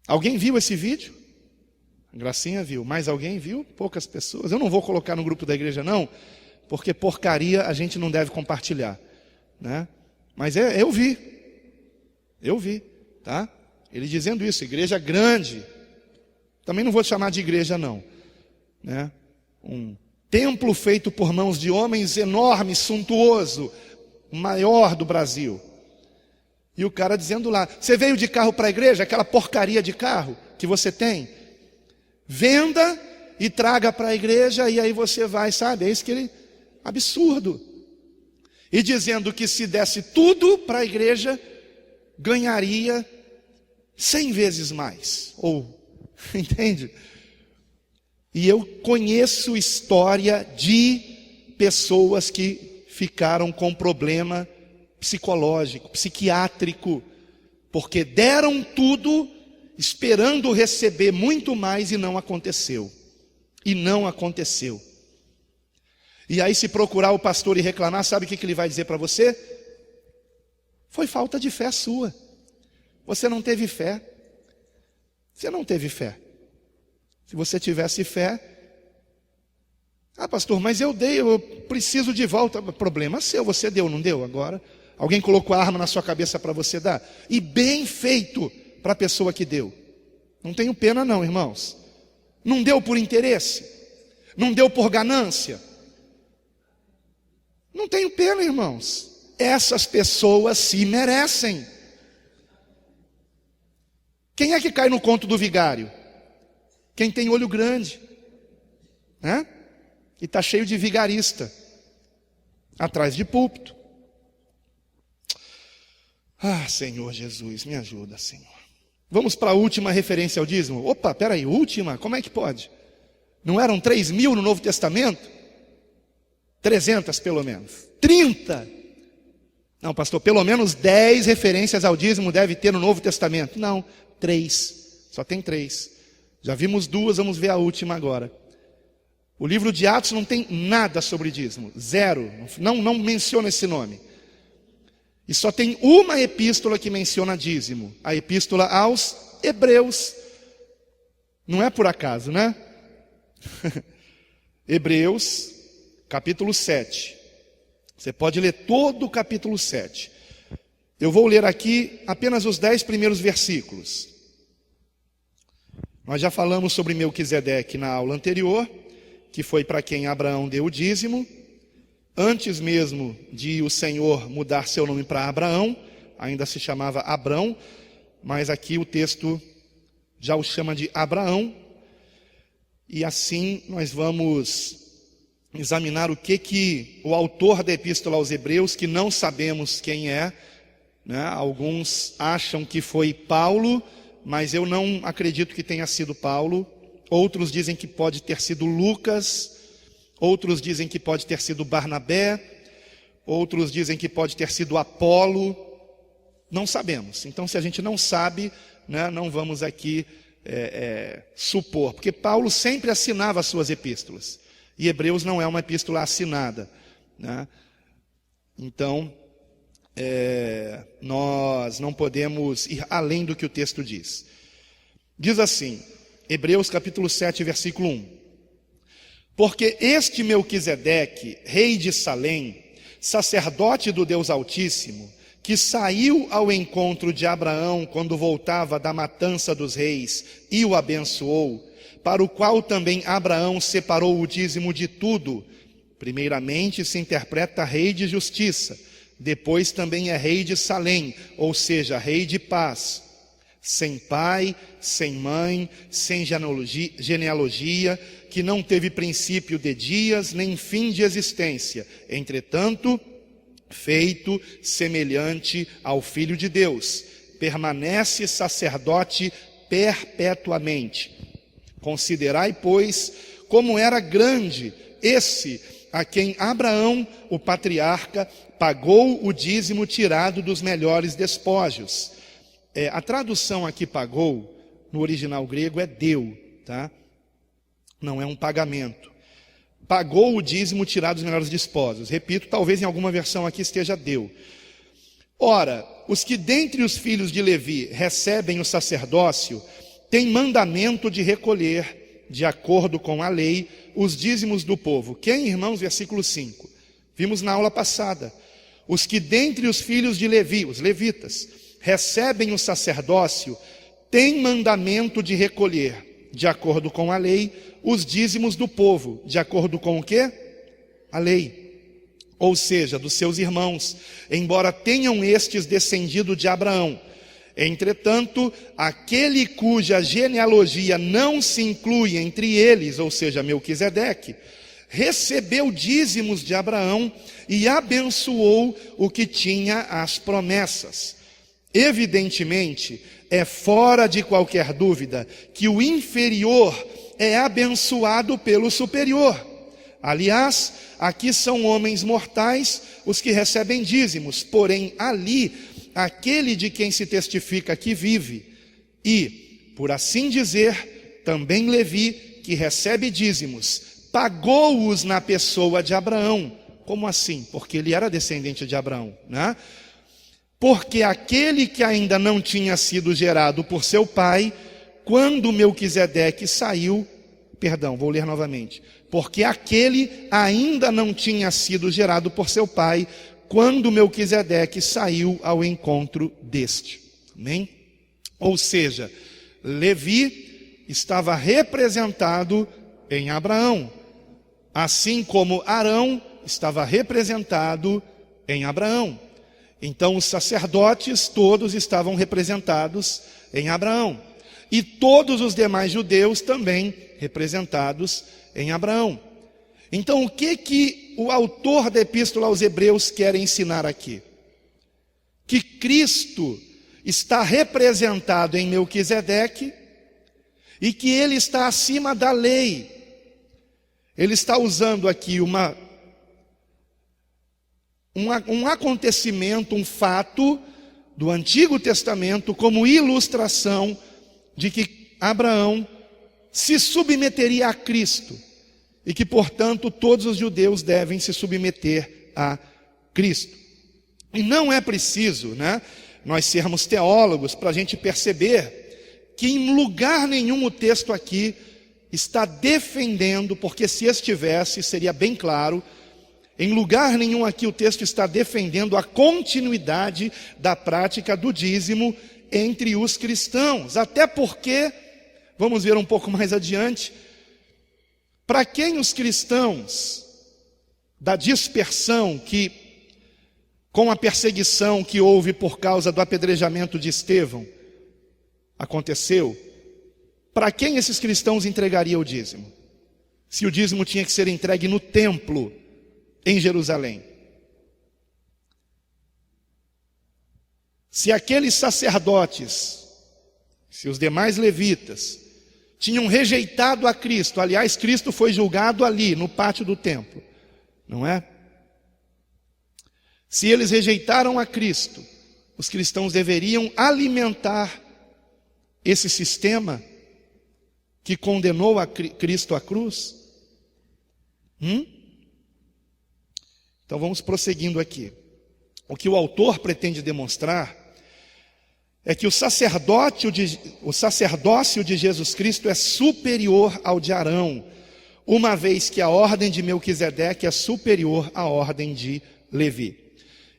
Speaker 1: Alguém viu esse vídeo? A Gracinha viu. Mais alguém viu? Poucas pessoas. Eu não vou colocar no grupo da igreja não, porque porcaria a gente não deve compartilhar, Mas eu vi, tá? Ele dizendo isso, igreja grande. Também não vou chamar de igreja não, Um templo feito por mãos de homens, enorme, suntuoso, maior do Brasil. E o cara dizendo lá: você veio de carro para a igreja? Aquela porcaria de carro que você tem, venda e traga para a igreja, e aí você vai, sabe? É isso que ele... absurdo. E dizendo que se desse tudo para a igreja, ganharia 100 vezes mais. Entende? E eu conheço história de pessoas que ficaram com problema psicológico, psiquiátrico, porque deram tudo esperando receber muito mais e não aconteceu. E aí, se procurar o pastor e reclamar, sabe o que ele vai dizer para você? Foi falta de fé sua. Você não teve fé. Se você tivesse fé, pastor, mas eu dei, eu preciso de volta. Problema seu, você deu, não deu agora? Alguém colocou a arma na sua cabeça para você dar? E bem feito para a pessoa que deu. Não tenho pena não, irmãos. Não deu por interesse, não deu por ganância. Não tenho pena, irmãos. Essas pessoas se merecem. Quem é que cai no conto do vigário? Quem tem olho grande, né? E está cheio de vigarista atrás de púlpito. Senhor Jesus, me ajuda, Senhor. Vamos para a última referência ao dízimo. Opa, peraí, última? Como é que pode? Não eram 3.000 no Novo Testamento? 300 pelo menos. 30? Não, pastor, pelo menos 10 referências ao dízimo deve ter no Novo Testamento. Não, 3. Só tem 3. Já vimos 2, vamos ver a última agora. O livro de Atos não tem nada sobre dízimo. 0. Não menciona esse nome. E só tem uma epístola que menciona dízimo. A epístola aos Hebreus. Não é por acaso, né? Hebreus, capítulo 7. Você pode ler todo o capítulo 7. Eu vou ler aqui apenas os 10 primeiros versículos. Nós já falamos sobre Melquisedeque na aula anterior, que foi para quem Abraão deu o dízimo. Antes mesmo de o Senhor mudar seu nome para Abraão, ainda se chamava Abrão, mas aqui o texto já o chama de Abraão. E assim nós vamos examinar o que o autor da epístola aos Hebreus, que não sabemos quem é, né? Alguns acham que foi Paulo, mas eu não acredito que tenha sido Paulo. Outros dizem que pode ter sido Lucas. Outros dizem que pode ter sido Barnabé. Outros dizem que pode ter sido Apolo. Não sabemos. Então, se a gente não sabe, né, não vamos aqui supor. Porque Paulo sempre assinava as suas epístolas. E Hebreus não é uma epístola assinada, né? Então, nós não podemos ir além do que o texto diz. Diz assim, Hebreus capítulo 7, versículo 1. Porque este Melquisedeque, rei de Salém, sacerdote do Deus Altíssimo, que saiu ao encontro de Abraão quando voltava da matança dos reis e o abençoou, para o qual também Abraão separou o dízimo de tudo, primeiramente se interpreta rei de justiça, depois também é rei de Salém, ou seja, rei de paz, sem pai, sem mãe, sem genealogia, que não teve princípio de dias, nem fim de existência, entretanto, feito semelhante ao Filho de Deus, permanece sacerdote perpetuamente. Considerai, pois, como era grande esse a quem Abraão, o patriarca, pagou o dízimo tirado dos melhores despojos. A tradução aqui pagou, no original grego, é deu, tá? Não é um pagamento. Pagou o dízimo tirado dos melhores despojos. Repito, talvez em alguma versão aqui esteja deu. Ora, os que dentre os filhos de Levi recebem o sacerdócio, têm mandamento de recolher, de acordo com a lei, os dízimos do povo. Quem, irmãos? Versículo 5. Vimos na aula passada. Os que dentre os filhos de Levi, os levitas, recebem o sacerdócio, têm mandamento de recolher, de acordo com a lei, os dízimos do povo. De acordo com o quê? A lei. Ou seja, dos seus irmãos, embora tenham estes descendido de Abraão. Entretanto, aquele cuja genealogia não se inclui entre eles, ou seja, Melquisedeque, recebeu dízimos de Abraão e abençoou o que tinha as promessas. Evidentemente, é fora de qualquer dúvida que o inferior é abençoado pelo superior. Aliás, aqui são homens mortais os que recebem dízimos, porém ali, aquele de quem se testifica que vive. E, por assim dizer, também Levi, que recebe dízimos, pagou-os na pessoa de Abraão. Como assim? Porque ele era descendente de Abraão, né? Porque aquele que ainda não tinha sido gerado por seu pai, quando Melquisedeque saiu, Perdão, vou ler novamente. Porque aquele ainda não tinha sido gerado por seu pai, quando Melquisedeque saiu ao encontro deste. Amém? Ou seja, Levi estava representado em Abraão, assim como Arão estava representado em Abraão. Então os sacerdotes todos estavam representados em Abraão, e todos os demais judeus também representados em Abraão. Então o que o autor da Epístola aos Hebreus quer ensinar aqui? Que Cristo está representado em Melquisedeque e que ele está acima da lei. Ele está usando aqui um acontecimento, um fato do Antigo Testamento como ilustração de que Abraão se submeteria a Cristo e que, portanto, todos os judeus devem se submeter a Cristo. E não é preciso, nós sermos teólogos para a gente perceber que em lugar nenhum o texto aqui está defendendo, porque se estivesse, seria bem claro, em lugar nenhum aqui o texto está defendendo a continuidade da prática do dízimo entre os cristãos. Até porque, vamos ver um pouco mais adiante, para quem os cristãos da dispersão com a perseguição que houve por causa do apedrejamento de Estevão aconteceu, para quem esses cristãos entregariam o dízimo? Se o dízimo tinha que ser entregue no templo em Jerusalém. Se aqueles sacerdotes, se os demais levitas tinham rejeitado a Cristo, aliás, Cristo foi julgado ali no pátio do templo, não é? Se eles rejeitaram a Cristo, os cristãos deveriam alimentar esse sistema que condenou a Cristo à cruz? Então vamos prosseguindo aqui. O que o autor pretende demonstrar é que o sacerdócio de Jesus Cristo é superior ao de Arão, uma vez que a ordem de Melquisedeque é superior à ordem de Levi.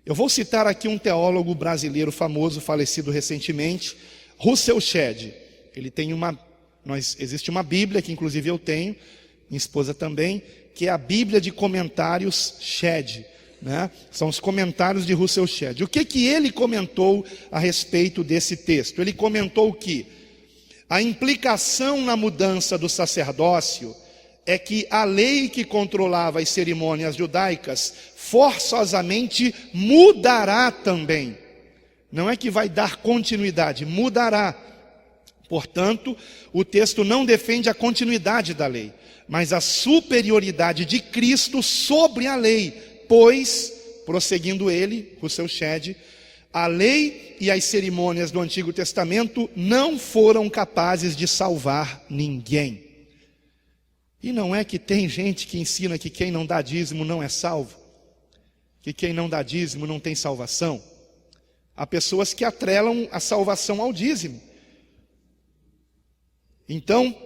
Speaker 1: Eu vou citar aqui um teólogo brasileiro famoso, falecido recentemente, Russell Shedd. Ele tem existe uma Bíblia, que inclusive eu tenho, minha esposa também, que é a Bíblia de Comentários Shedd, São os comentários de Russell Shedd. O que ele comentou a respeito desse texto? Ele comentou que a implicação na mudança do sacerdócio é que a lei que controlava as cerimônias judaicas forçosamente mudará também. Não é que vai dar continuidade, mudará. Portanto, o texto não defende a continuidade da lei, mas a superioridade de Cristo sobre a lei, pois, prosseguindo ele, Russell Shedd, a lei e as cerimônias do Antigo Testamento não foram capazes de salvar ninguém. E não é que tem gente que ensina que quem não dá dízimo não é salvo, que quem não dá dízimo não tem salvação. Há pessoas que atrelam a salvação ao dízimo. Então,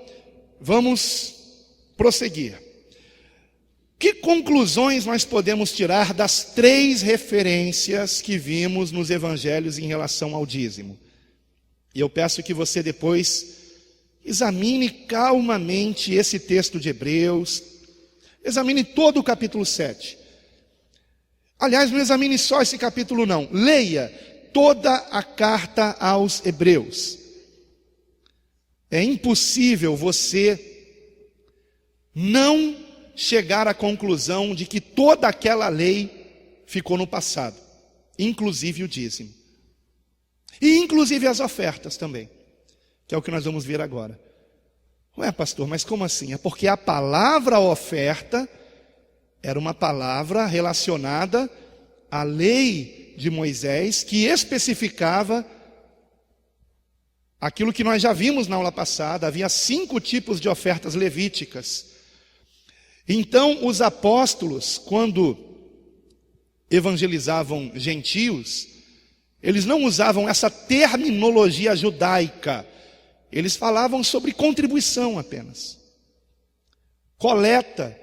Speaker 1: vamos prosseguir. Que conclusões nós podemos tirar das 3 referências que vimos nos evangelhos em relação ao dízimo? E eu peço que você depois examine calmamente esse texto de Hebreus, examine todo o capítulo 7. Aliás, não examine só esse capítulo não, leia toda a carta aos Hebreus. É impossível você não chegar à conclusão de que toda aquela lei ficou no passado, inclusive o dízimo. E inclusive as ofertas também, que é o que nós vamos ver agora. Ué, pastor, mas como assim? É porque a palavra oferta era uma palavra relacionada à lei de Moisés, que especificava aquilo que nós já vimos na aula passada. Havia 5 tipos de ofertas levíticas. Então, os apóstolos, quando evangelizavam gentios, eles não usavam essa terminologia judaica. Eles falavam sobre contribuição apenas. coleta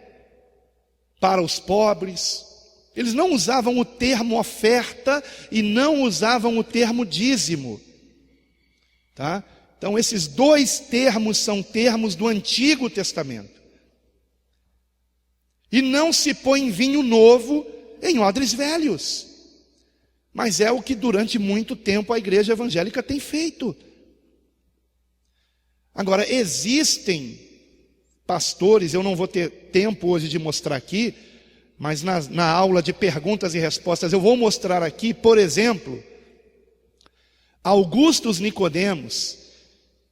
Speaker 1: para os pobres. Eles não usavam o termo oferta e não usavam o termo dízimo. Tá? Então esses dois termos são termos do Antigo Testamento. E não se põe vinho novo em odres velhos. Mas é o que durante muito tempo a igreja evangélica tem feito. Agora, existem pastores, eu não vou ter tempo hoje de mostrar aqui, mas na aula de perguntas e respostas eu vou mostrar aqui, por exemplo, Augustus Nicodemos,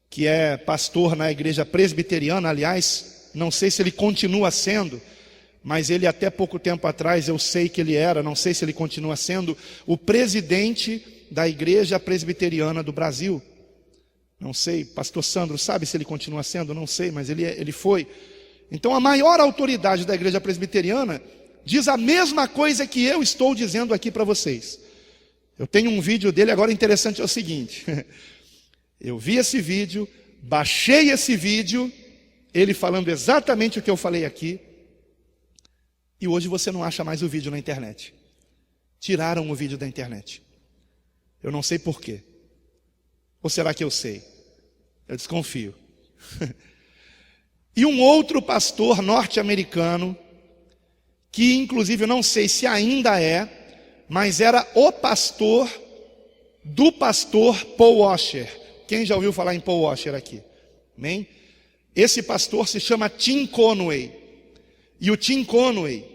Speaker 1: que é pastor na igreja presbiteriana, aliás, não sei se ele continua sendo, mas ele até pouco tempo atrás eu sei que ele era, não sei se ele continua sendo, o presidente da igreja presbiteriana do Brasil. Não sei, pastor Sandro sabe se ele continua sendo? Não sei, mas ele foi. Então a maior autoridade da igreja presbiteriana diz a mesma coisa que eu estou dizendo aqui para vocês. Eu tenho um vídeo dele, agora interessante é o seguinte, eu vi esse vídeo, baixei esse vídeo, ele falando exatamente o que eu falei aqui, e hoje você não acha mais o vídeo na internet. Tiraram o vídeo da internet. Eu não sei por quê. Ou será que eu sei? Eu desconfio. E um outro pastor norte-americano, que inclusive eu não sei se ainda é, mas era o pastor do pastor Paul Washer. Quem já ouviu falar em Paul Washer aqui? Amém? Esse pastor se chama Tim Conway. E o Tim Conway,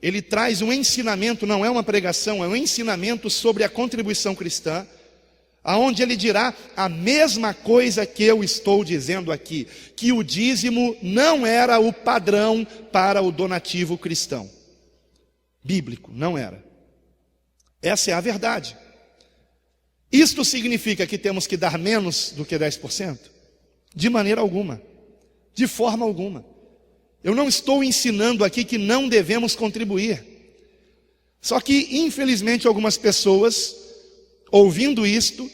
Speaker 1: ele traz um ensinamento, não é uma pregação, é um ensinamento sobre a contribuição cristã, aonde ele dirá a mesma coisa que eu estou dizendo aqui, que o dízimo não era o padrão para o donativo cristão. Bíblico, não era. Essa é a verdade. Isto significa que temos que dar menos do que 10%? De maneira alguma. De forma alguma. Eu não estou ensinando aqui que não devemos contribuir. Só que, infelizmente, algumas pessoas, ouvindo isto,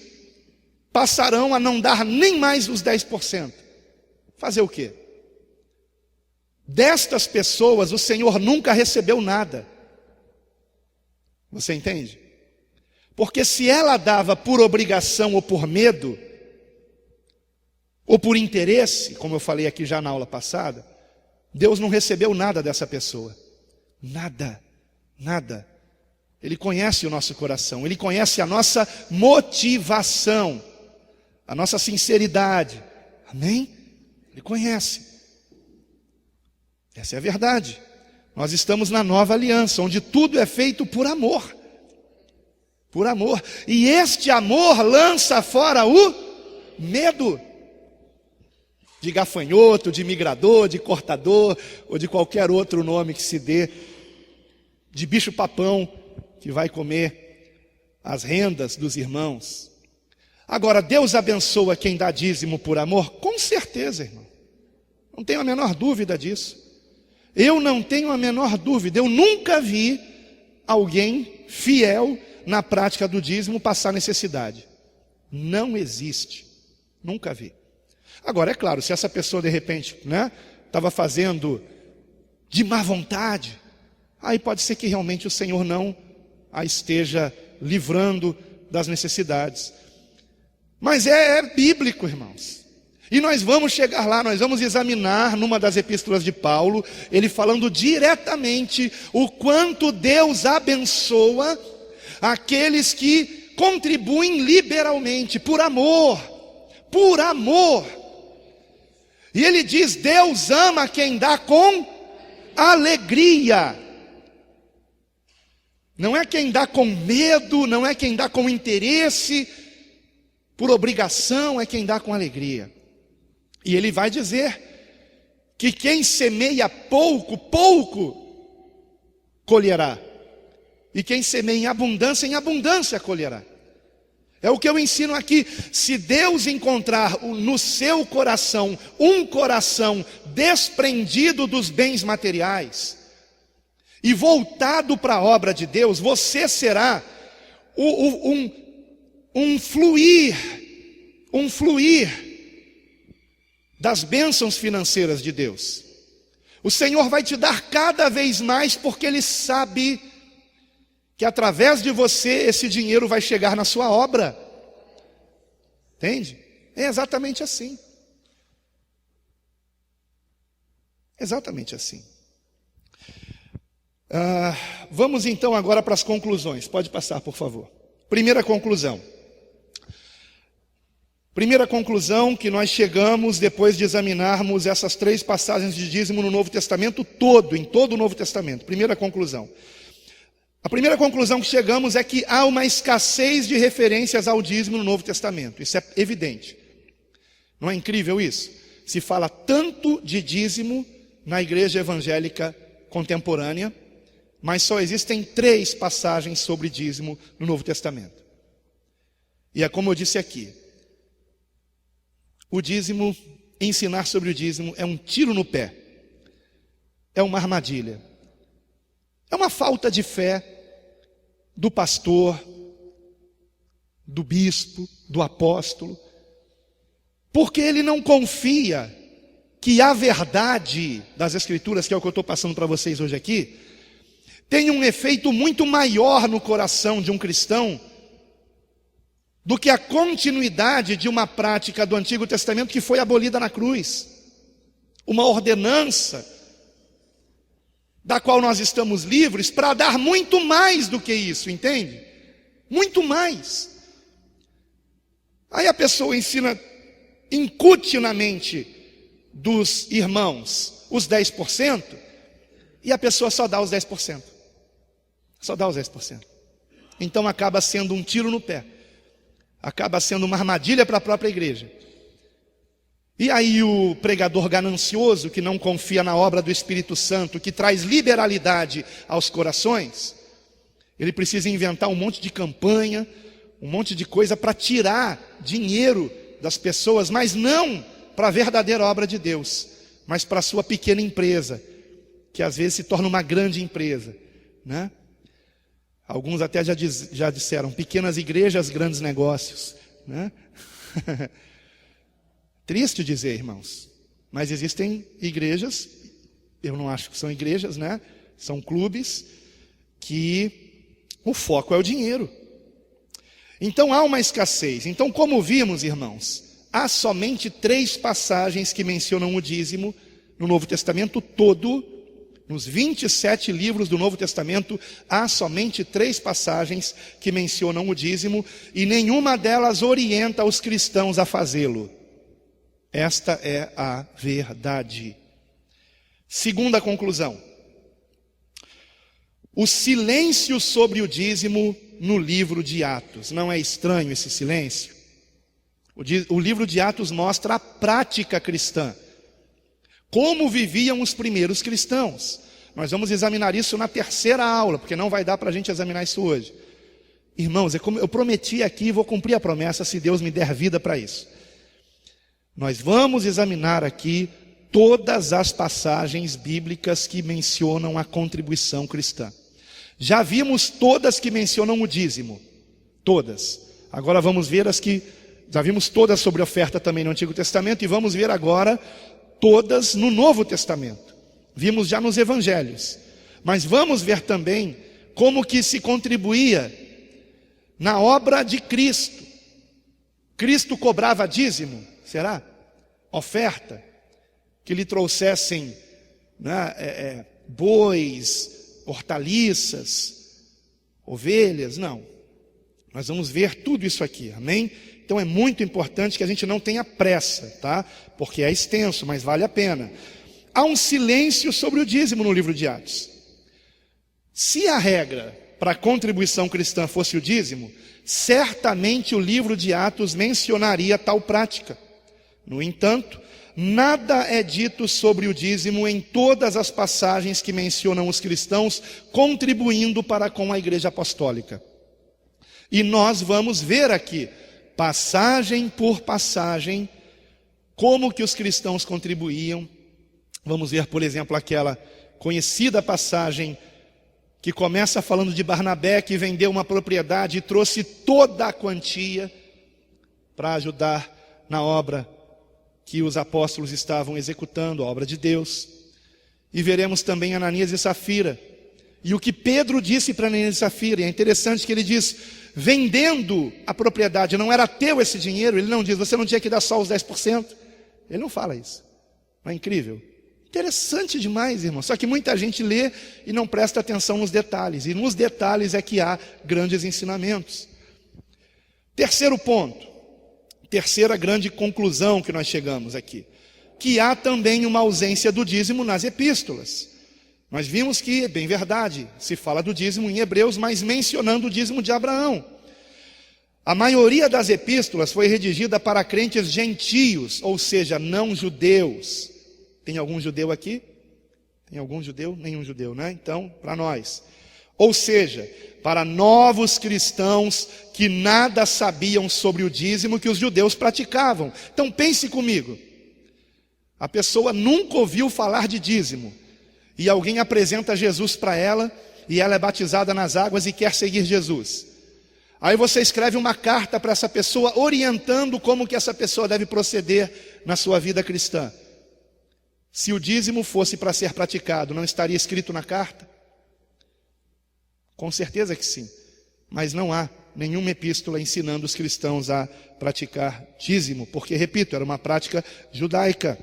Speaker 1: passarão a não dar nem mais os 10%. Fazer o quê? Destas pessoas, o Senhor nunca recebeu nada. Você entende? Porque se ela dava por obrigação ou por medo, ou por interesse, como eu falei aqui já na aula passada, Deus não recebeu nada dessa pessoa. Nada, nada. Ele conhece o nosso coração, Ele conhece a nossa motivação, a nossa sinceridade. Amém? Ele conhece. Essa é a verdade. Nós estamos na nova aliança, onde tudo é feito por amor. Por amor. E este amor lança fora o medo. De gafanhoto, de migrador, de cortador, ou de qualquer outro nome que se dê, de bicho-papão que vai comer as rendas dos irmãos. Agora, Deus abençoa quem dá dízimo por amor? Com certeza, irmão. Não tenho a menor dúvida disso. Eu não tenho a menor dúvida. Eu nunca vi alguém fiel na prática do dízimo passar necessidade. Não existe. Nunca vi. Agora, é claro, se essa pessoa de repente estava fazendo de má vontade, aí pode ser que realmente o Senhor não a esteja livrando das necessidades. Mas é bíblico, irmãos. E nós vamos chegar lá, nós vamos examinar numa das epístolas de Paulo, ele falando diretamente o quanto Deus abençoa aqueles que contribuem liberalmente, por amor. Por amor. E ele diz, Deus ama quem dá com alegria. Não é quem dá com medo, não é quem dá com interesse, por obrigação, é quem dá com alegria. E ele vai dizer que quem semeia pouco, pouco colherá. E quem semeia em abundância colherá. É o que eu ensino aqui. Se Deus encontrar no seu coração um coração desprendido dos bens materiais e voltado para a obra de Deus, você será um fluir das bênçãos financeiras de Deus. O Senhor vai te dar cada vez mais, porque Ele sabe que através de você esse dinheiro vai chegar na sua obra. Entende? É exatamente assim. Exatamente assim. Vamos então agora para as conclusões. Pode passar, por favor. Primeira conclusão. Primeira conclusão que nós chegamos depois de examinarmos essas 3 passagens de dízimo no Novo Testamento todo, em todo o Novo Testamento. Primeira conclusão. A primeira conclusão que chegamos é que há uma escassez de referências ao dízimo no Novo Testamento. Isso é evidente. Não é incrível isso? Se fala tanto de dízimo na igreja evangélica contemporânea, mas só existem 3 passagens sobre dízimo no Novo Testamento. E é como eu disse aqui, o dízimo, ensinar sobre o dízimo é um tiro no pé, é uma armadilha, é uma falta de fé do pastor, do bispo, do apóstolo, porque ele não confia que a verdade das Escrituras, que é o que eu estou passando para vocês hoje aqui, tem um efeito muito maior no coração de um cristão do que a continuidade de uma prática do Antigo Testamento que foi abolida na cruz. Uma ordenança da qual nós estamos livres para dar muito mais do que isso, entende? Muito mais. Aí a pessoa ensina, incute na mente dos irmãos os 10%, e a pessoa só dá os 10%. Só dá os 10%. Então acaba sendo um tiro no pé. Acaba sendo uma armadilha para a própria igreja. E aí o pregador ganancioso, que não confia na obra do Espírito Santo, que traz liberalidade aos corações, ele precisa inventar um monte de campanha, um monte de coisa para tirar dinheiro das pessoas, mas não para a verdadeira obra de Deus, mas para a sua pequena empresa, que às vezes se torna uma grande empresa, né? Alguns até já disseram, pequenas igrejas, grandes negócios, né? Triste dizer, irmãos, mas existem igrejas, eu não acho que são igrejas, né? São clubes que o foco é o dinheiro. Então há uma escassez. Então, como vimos, irmãos, há somente 3 passagens que mencionam o dízimo no Novo Testamento todo. Nos 27 livros do Novo Testamento, há somente 3 passagens que mencionam o dízimo, e nenhuma delas orienta os cristãos a fazê-lo. Esta é a verdade. Segunda conclusão. O silêncio sobre o dízimo no livro de Atos. Não é estranho esse silêncio? O livro de Atos mostra a prática cristã. Como viviam os primeiros cristãos. Nós vamos examinar isso na 3ª aula, porque não vai dar para a gente examinar isso hoje. Irmãos, é como eu prometi aqui e vou cumprir a promessa se Deus me der vida para isso. Nós vamos examinar aqui todas as passagens bíblicas que mencionam a contribuição cristã. Já vimos todas que mencionam o dízimo. Todas. Agora vamos ver as que... Já vimos todas sobre oferta também no Antigo Testamento, e vamos ver agora todas no Novo Testamento. Vimos já nos Evangelhos. Mas vamos ver também como que se contribuía na obra de Cristo. Cristo cobrava dízimo, será? Oferta. Que lhe trouxessem, né, bois, hortaliças, ovelhas. Não. Nós vamos ver tudo isso aqui, amém? Então é muito importante que a gente não tenha pressa, tá? Porque é extenso, mas vale a pena. Há um silêncio sobre o dízimo no livro de Atos. Se a regra para a contribuição cristã fosse o dízimo, certamente o livro de Atos mencionaria tal prática. No entanto, nada é dito sobre o dízimo em todas as passagens que mencionam os cristãos contribuindo para com a igreja apostólica. E nós vamos ver aqui, passagem por passagem, como que os cristãos contribuíam. Vamos ver, por exemplo, aquela conhecida passagem que começa falando de Barnabé, que vendeu uma propriedade e trouxe toda a quantia para ajudar na obra que os apóstolos estavam executando, a obra de Deus. E veremos também Ananias e Safira. E o que Pedro disse para Ananias e Safira, e é interessante que ele diz, vendendo a propriedade, não era teu esse dinheiro, ele não diz, você não tinha que dar só os 10%. Ele não fala isso. Não é incrível? Interessante demais, irmão. Só que muita gente lê e não presta atenção nos detalhes. E nos detalhes é que há grandes ensinamentos. Terceiro ponto. Terceira grande conclusão que nós chegamos aqui. Que há também uma ausência do dízimo nas epístolas. Nós vimos que, é bem verdade, se fala do dízimo em Hebreus, mas mencionando o dízimo de Abraão. A maioria das epístolas foi redigida para crentes gentios, ou seja, não judeus. Tem algum judeu aqui? Tem algum judeu? Nenhum judeu, né? Então, para nós. Ou seja, para novos cristãos que nada sabiam sobre o dízimo que os judeus praticavam. Então pense comigo. A pessoa nunca ouviu falar de dízimo. E alguém apresenta Jesus para ela, e ela é batizada nas águas e quer seguir Jesus. Aí você escreve uma carta para essa pessoa, orientando como que essa pessoa deve proceder na sua vida cristã. Se o dízimo fosse para ser praticado, não estaria escrito na carta? Com certeza que sim. Mas não há nenhuma epístola ensinando os cristãos a praticar dízimo. Porque, repito, era uma prática judaica.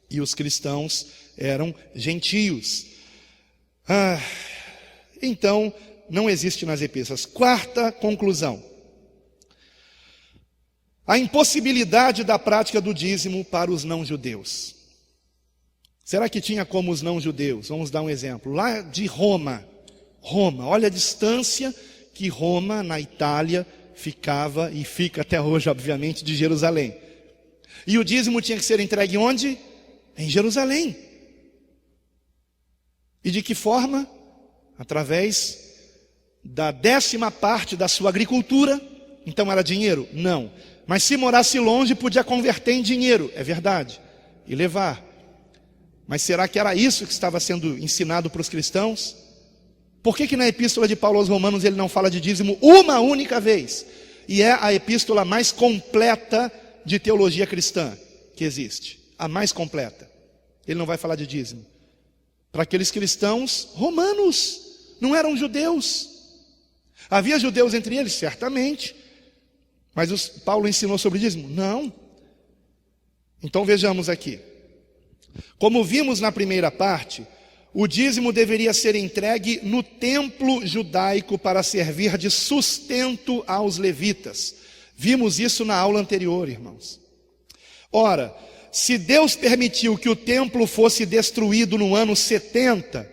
Speaker 1: E os cristãos eram gentios. Então, não existe nas epístolas. Quarta conclusão. A impossibilidade da prática do dízimo para os não-judeus. Será que tinha como os não-judeus? Vamos dar um exemplo. Lá de Roma, olha a distância que Roma, na Itália, ficava e fica até hoje, obviamente, de Jerusalém. E o dízimo tinha que ser entregue onde? Em Jerusalém. E de que forma? Através da 10ª parte da sua agricultura. Então era dinheiro? Não. Mas se morasse longe, podia converter em dinheiro, é verdade, e levar. Mas será que era isso que estava sendo ensinado para os cristãos? Por que na epístola de Paulo aos Romanos ele não fala de dízimo uma única vez? E é a epístola mais completa de teologia cristã que existe. A mais completa. Ele não vai falar de dízimo. Para aqueles cristãos romanos, não eram judeus. Havia judeus entre eles, certamente. Mas Paulo ensinou sobre dízimo? Não. Então vejamos aqui. Como vimos na primeira parte, o dízimo deveria ser entregue no templo judaico para servir de sustento aos levitas. Vimos isso na aula anterior, irmãos. Ora, se Deus permitiu que o templo fosse destruído no ano 70,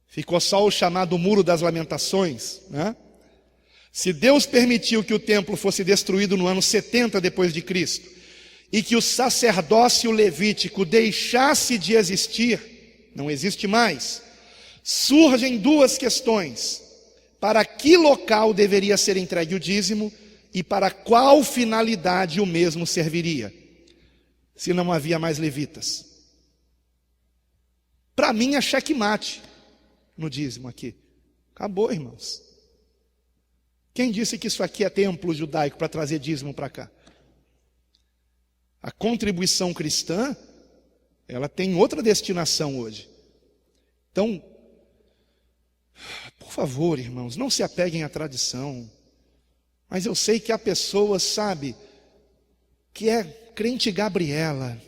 Speaker 1: ficou só o chamado Muro das Lamentações, né? Se Deus permitiu que o templo fosse destruído no ano 70 depois de Cristo, e que o sacerdócio levítico deixasse de existir, não existe mais, surgem duas questões: para que local deveria ser entregue o dízimo e para qual finalidade o mesmo serviria, se não havia mais levitas. Para mim é checkmate no dízimo aqui. Acabou, irmãos. Quem disse que isso aqui é templo judaico para trazer dízimo para cá? A contribuição cristã, ela tem outra destinação hoje. Então, por favor, irmãos, não se apeguem à tradição. Mas eu sei que há pessoas, sabe, que é crente Gabriela.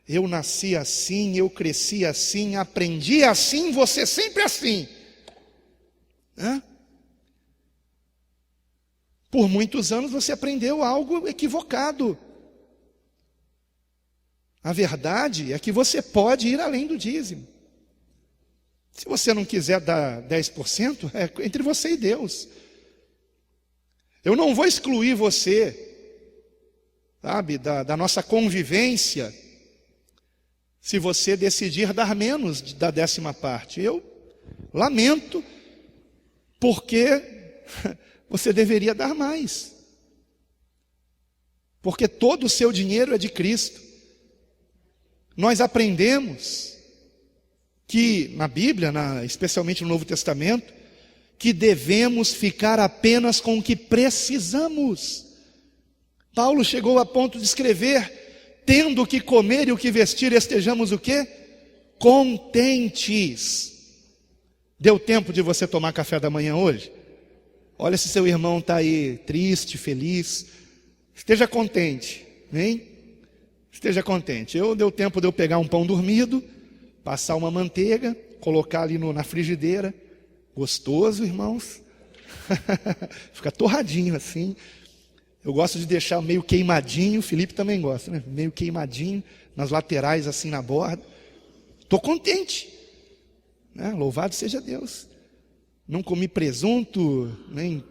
Speaker 1: Eu nasci assim, eu cresci assim, aprendi assim, você sempre assim. Hã? Por muitos anos você aprendeu algo equivocado. A verdade é que você pode ir além do dízimo. Se você não quiser dar 10%, é entre você e Deus. Eu não vou excluir você, sabe, da nossa convivência, se você decidir dar menos da 10ª parte. Eu lamento, porque você deveria dar mais. Porque todo o seu dinheiro é de Cristo. Nós aprendemos que na Bíblia, especialmente no Novo Testamento, que devemos ficar apenas com o que precisamos. Paulo chegou a ponto de escrever: tendo o que comer e o que vestir, estejamos o quê? contentes. Deu tempo de você tomar café da manhã hoje? Olha se seu irmão está aí triste, feliz. Esteja contente, hein? Esteja contente. Deu tempo de eu pegar um pão dormido, passar uma manteiga, colocar ali na frigideira. Gostoso, irmãos. Fica torradinho assim. Eu gosto de deixar meio queimadinho. O Felipe também gosta, né? Meio queimadinho, nas laterais assim na borda. Estou contente, né? Louvado seja Deus. Não comi presunto, nem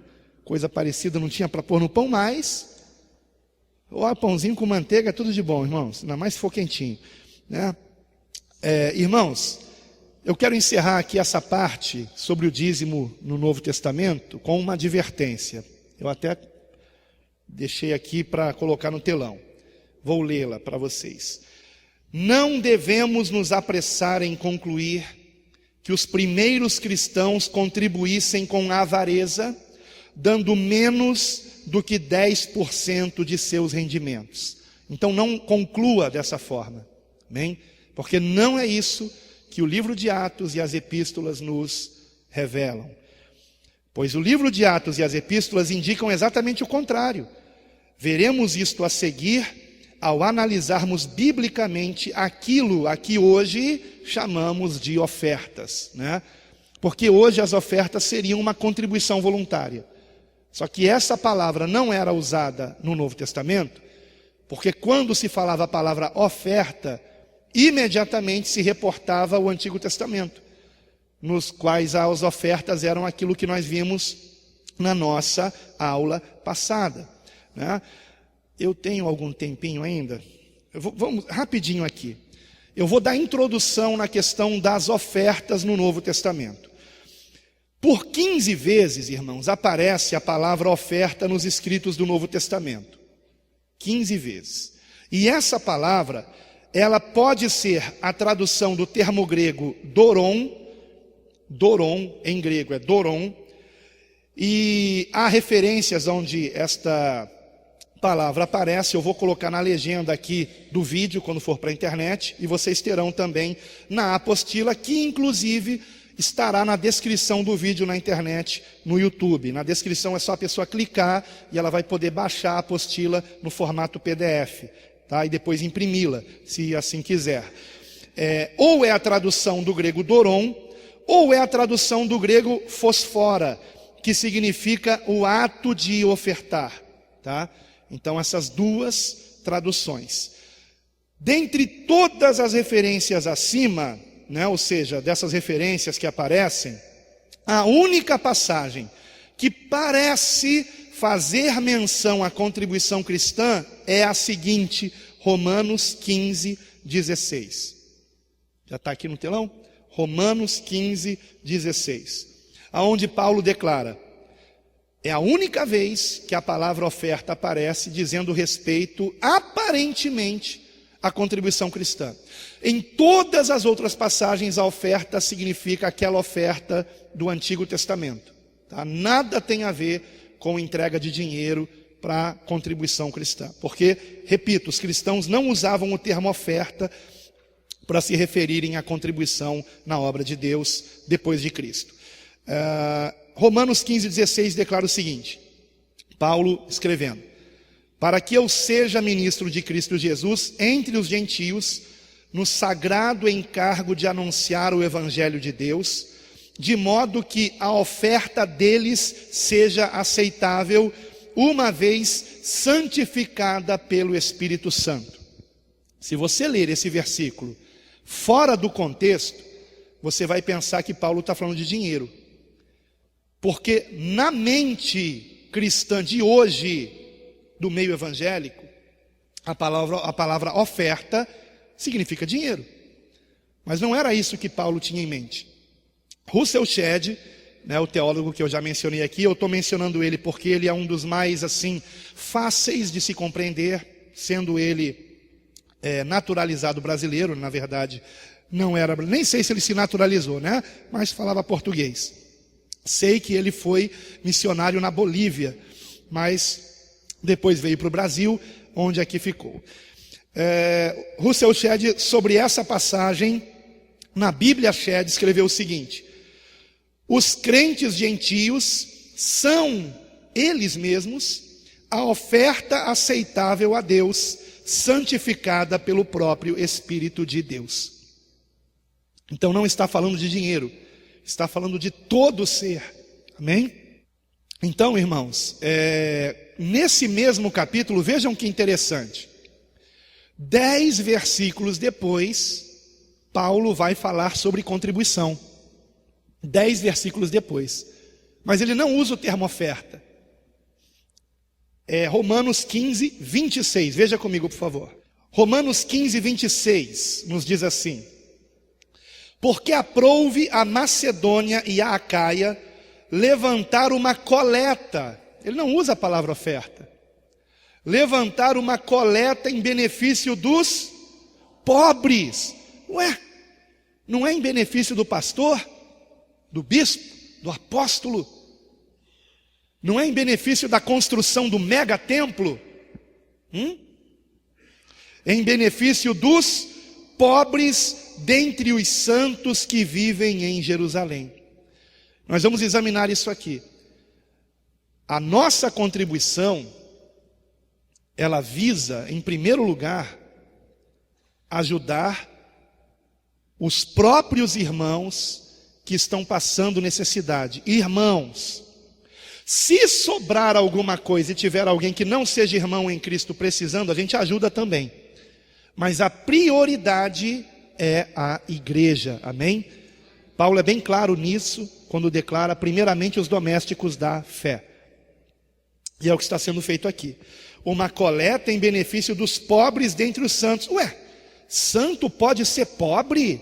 Speaker 1: coisa parecida, não tinha para pôr no pão, mas pãozinho com manteiga é tudo de bom, irmãos. Ainda mais se for quentinho, né? Irmãos, eu quero encerrar aqui essa parte sobre o dízimo no Novo Testamento com uma advertência. Eu até deixei aqui para colocar no telão. Vou lê-la para vocês. Não devemos nos apressar em concluir que os primeiros cristãos contribuíssem com avareza, dando menos do que 10% de seus rendimentos. Então não conclua dessa forma, amém? Porque não é isso que o livro de Atos e as epístolas nos revelam. Pois o livro de Atos e as epístolas indicam exatamente o contrário. Veremos isto a seguir ao analisarmos biblicamente aquilo a que hoje chamamos de ofertas, né? Porque hoje as ofertas seriam uma contribuição voluntária. Só que essa palavra não era usada no Novo Testamento, porque quando se falava a palavra oferta, imediatamente se reportava ao Antigo Testamento, nos quais as ofertas eram aquilo que nós vimos na nossa aula passada, né? Eu tenho algum tempinho ainda? Vamos rapidinho aqui. Eu vou dar introdução na questão das ofertas no Novo Testamento. Por 15 vezes, irmãos, aparece a palavra oferta nos escritos do Novo Testamento. 15 vezes. E essa palavra, ela pode ser a tradução do termo grego doron, em grego é doron, e há referências onde esta palavra aparece. Eu vou colocar na legenda aqui do vídeo, quando for para a internet, e vocês terão também na apostila, que inclusive estará na descrição do vídeo na internet, no YouTube. Na descrição é só a pessoa clicar e ela vai poder baixar a apostila no formato PDF, tá? E depois imprimi-la, se assim quiser. Ou é a tradução do grego doron, ou é a tradução do grego fosfora, que significa o ato de ofertar, tá? Então essas duas traduções. Dentre todas as referências acima, né, ou seja, dessas referências que aparecem, a única passagem que parece fazer menção à contribuição cristã é a seguinte, Romanos 15, 16. Já está aqui no telão? Romanos 15, 16. Aonde Paulo declara: é a única vez que a palavra oferta aparece dizendo respeito, aparentemente, à contribuição cristã. Em todas as outras passagens, a oferta significa aquela oferta do Antigo Testamento, tá? Nada tem a ver com entrega de dinheiro para contribuição cristã. Porque, repito, os cristãos não usavam o termo oferta para se referirem à contribuição na obra de Deus depois de Cristo. Romanos 15, 16 declara o seguinte, Paulo escrevendo: para que eu seja ministro de Cristo Jesus entre os gentios, no sagrado encargo de anunciar o evangelho de Deus, de modo que a oferta deles seja aceitável, uma vez santificada pelo Espírito Santo. Se você ler esse versículo fora do contexto, você vai pensar que Paulo está falando de dinheiro. Porque na mente cristã de hoje, do meio evangélico, a palavra oferta significa dinheiro. Mas não era isso que Paulo tinha em mente. Russell Shedd, né, o teólogo que eu já mencionei aqui, eu estou mencionando ele porque ele é um dos mais assim fáceis de se compreender, sendo ele naturalizado brasileiro. Na verdade não era, nem sei se ele se naturalizou, né, mas falava português. Sei que ele foi missionário na Bolívia, mas depois veio para o Brasil, onde aqui ficou. Russell Shedd, sobre essa passagem, na Bíblia Shed, escreveu o seguinte: os crentes gentios são, eles mesmos, a oferta aceitável a Deus, santificada pelo próprio Espírito de Deus. Então não está falando de dinheiro, está falando de todo ser. Amém? Então, irmãos, nesse mesmo capítulo, vejam que interessante. 10 versículos depois, Paulo vai falar sobre contribuição. 10 versículos depois. Mas ele não usa o termo oferta. Romanos 15, 26. Veja comigo, por favor. Romanos 15, 26 nos diz assim: porque aprouve a Macedônia e a Acaia levantar uma coleta. Ele não usa a palavra oferta. Levantar uma coleta em benefício dos pobres. Ué, não é em benefício do pastor, do bispo, do apóstolo? Não é em benefício da construção do mega templo? É em benefício dos pobres dentre os santos que vivem em Jerusalém. Nós vamos examinar isso aqui. A nossa contribuição, ela visa, em primeiro lugar, ajudar os próprios irmãos que estão passando necessidade. Irmãos, se sobrar alguma coisa e tiver alguém que não seja irmão em Cristo precisando, a gente ajuda também. Mas a prioridade é a igreja, amém? Paulo é bem claro nisso, quando declara primeiramente os domésticos da fé. E é o que está sendo feito aqui. Uma coleta em benefício dos pobres dentre os santos. Ué, santo pode ser pobre?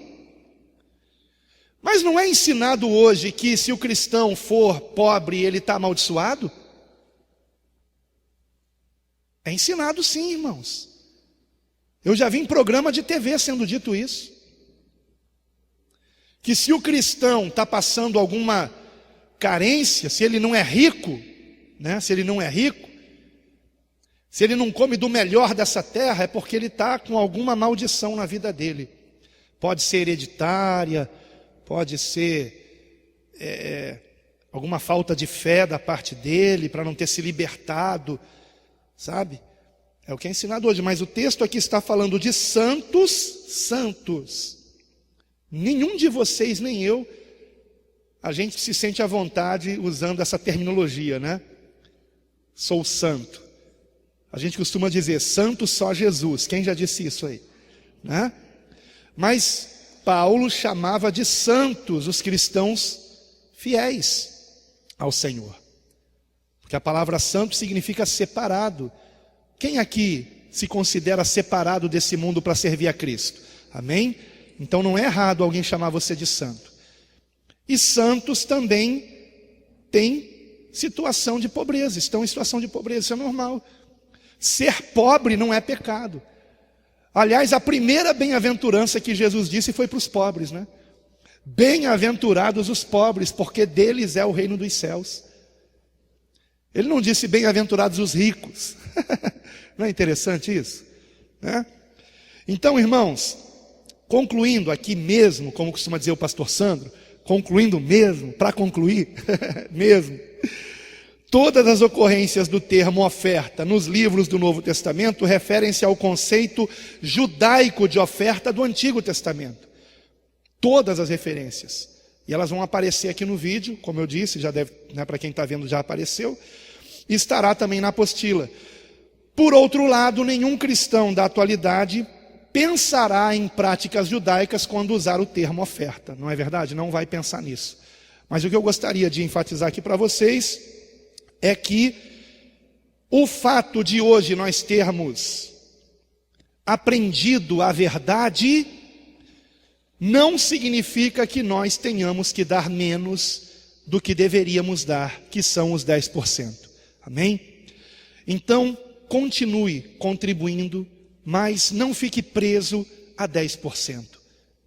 Speaker 1: Mas não é ensinado hoje que se o cristão for pobre, ele está amaldiçoado? É ensinado sim, irmãos. Eu já vi em programa de TV sendo dito isso. Que se o cristão está passando alguma carência, se ele não é rico, né? Se ele não é rico, se ele não come do melhor dessa terra, é porque ele está com alguma maldição na vida dele. Pode ser hereditária, pode ser alguma falta de fé da parte dele, para não ter se libertado, sabe? É o que é ensinado hoje, mas o texto aqui está falando de santos, santos. Nenhum de vocês, nem eu, a gente se sente à vontade usando essa terminologia, né? Sou santo. A gente costuma dizer, santo só Jesus. Quem já disse isso aí? Né? Mas Paulo chamava de santos os cristãos fiéis ao Senhor. Porque a palavra santo significa separado. Quem aqui se considera separado desse mundo para servir a Cristo? Amém? Então não é errado alguém chamar você de santo. E santos também têm situação de pobreza, estão em situação de pobreza, isso é normal. Ser pobre não é pecado. Aliás, a primeira bem-aventurança que Jesus disse foi para os pobres, né? Bem-aventurados os pobres, porque deles é o reino dos céus. Ele não disse bem-aventurados os ricos. Não é interessante isso? Né? Então, irmãos, concluindo aqui mesmo, como costuma dizer o pastor Sandro, concluindo mesmo, para concluir, mesmo, todas as ocorrências do termo oferta nos livros do Novo Testamento referem-se ao conceito judaico de oferta do Antigo Testamento. Todas as referências. E elas vão aparecer aqui no vídeo, como eu disse, já deve, né, para quem está vendo já apareceu, e estará também na apostila. Por outro lado, nenhum cristão da atualidade pensará em práticas judaicas quando usar o termo oferta, não é verdade? Não vai pensar nisso. Mas o que eu gostaria de enfatizar aqui para vocês é que o fato de hoje nós termos aprendido a verdade não significa que nós tenhamos que dar menos do que deveríamos dar, que são os 10%. Amém? Então, continue contribuindo, mas não fique preso a 10%.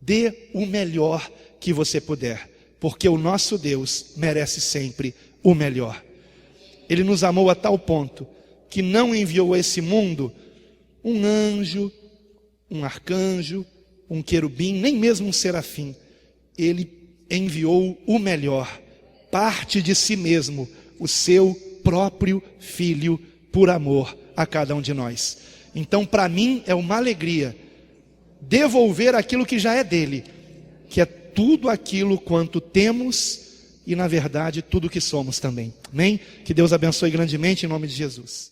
Speaker 1: Dê o melhor que você puder, porque o nosso Deus merece sempre o melhor. Ele nos amou a tal ponto que não enviou a esse mundo um anjo, um arcanjo, um querubim, nem mesmo um serafim. Ele enviou o melhor, parte de si mesmo, o seu próprio Filho, por amor a cada um de nós. Então, para mim, é uma alegria devolver aquilo que já é dele, que é tudo aquilo quanto temos e, na verdade, tudo que somos também. Amém? Que Deus abençoe grandemente em nome de Jesus.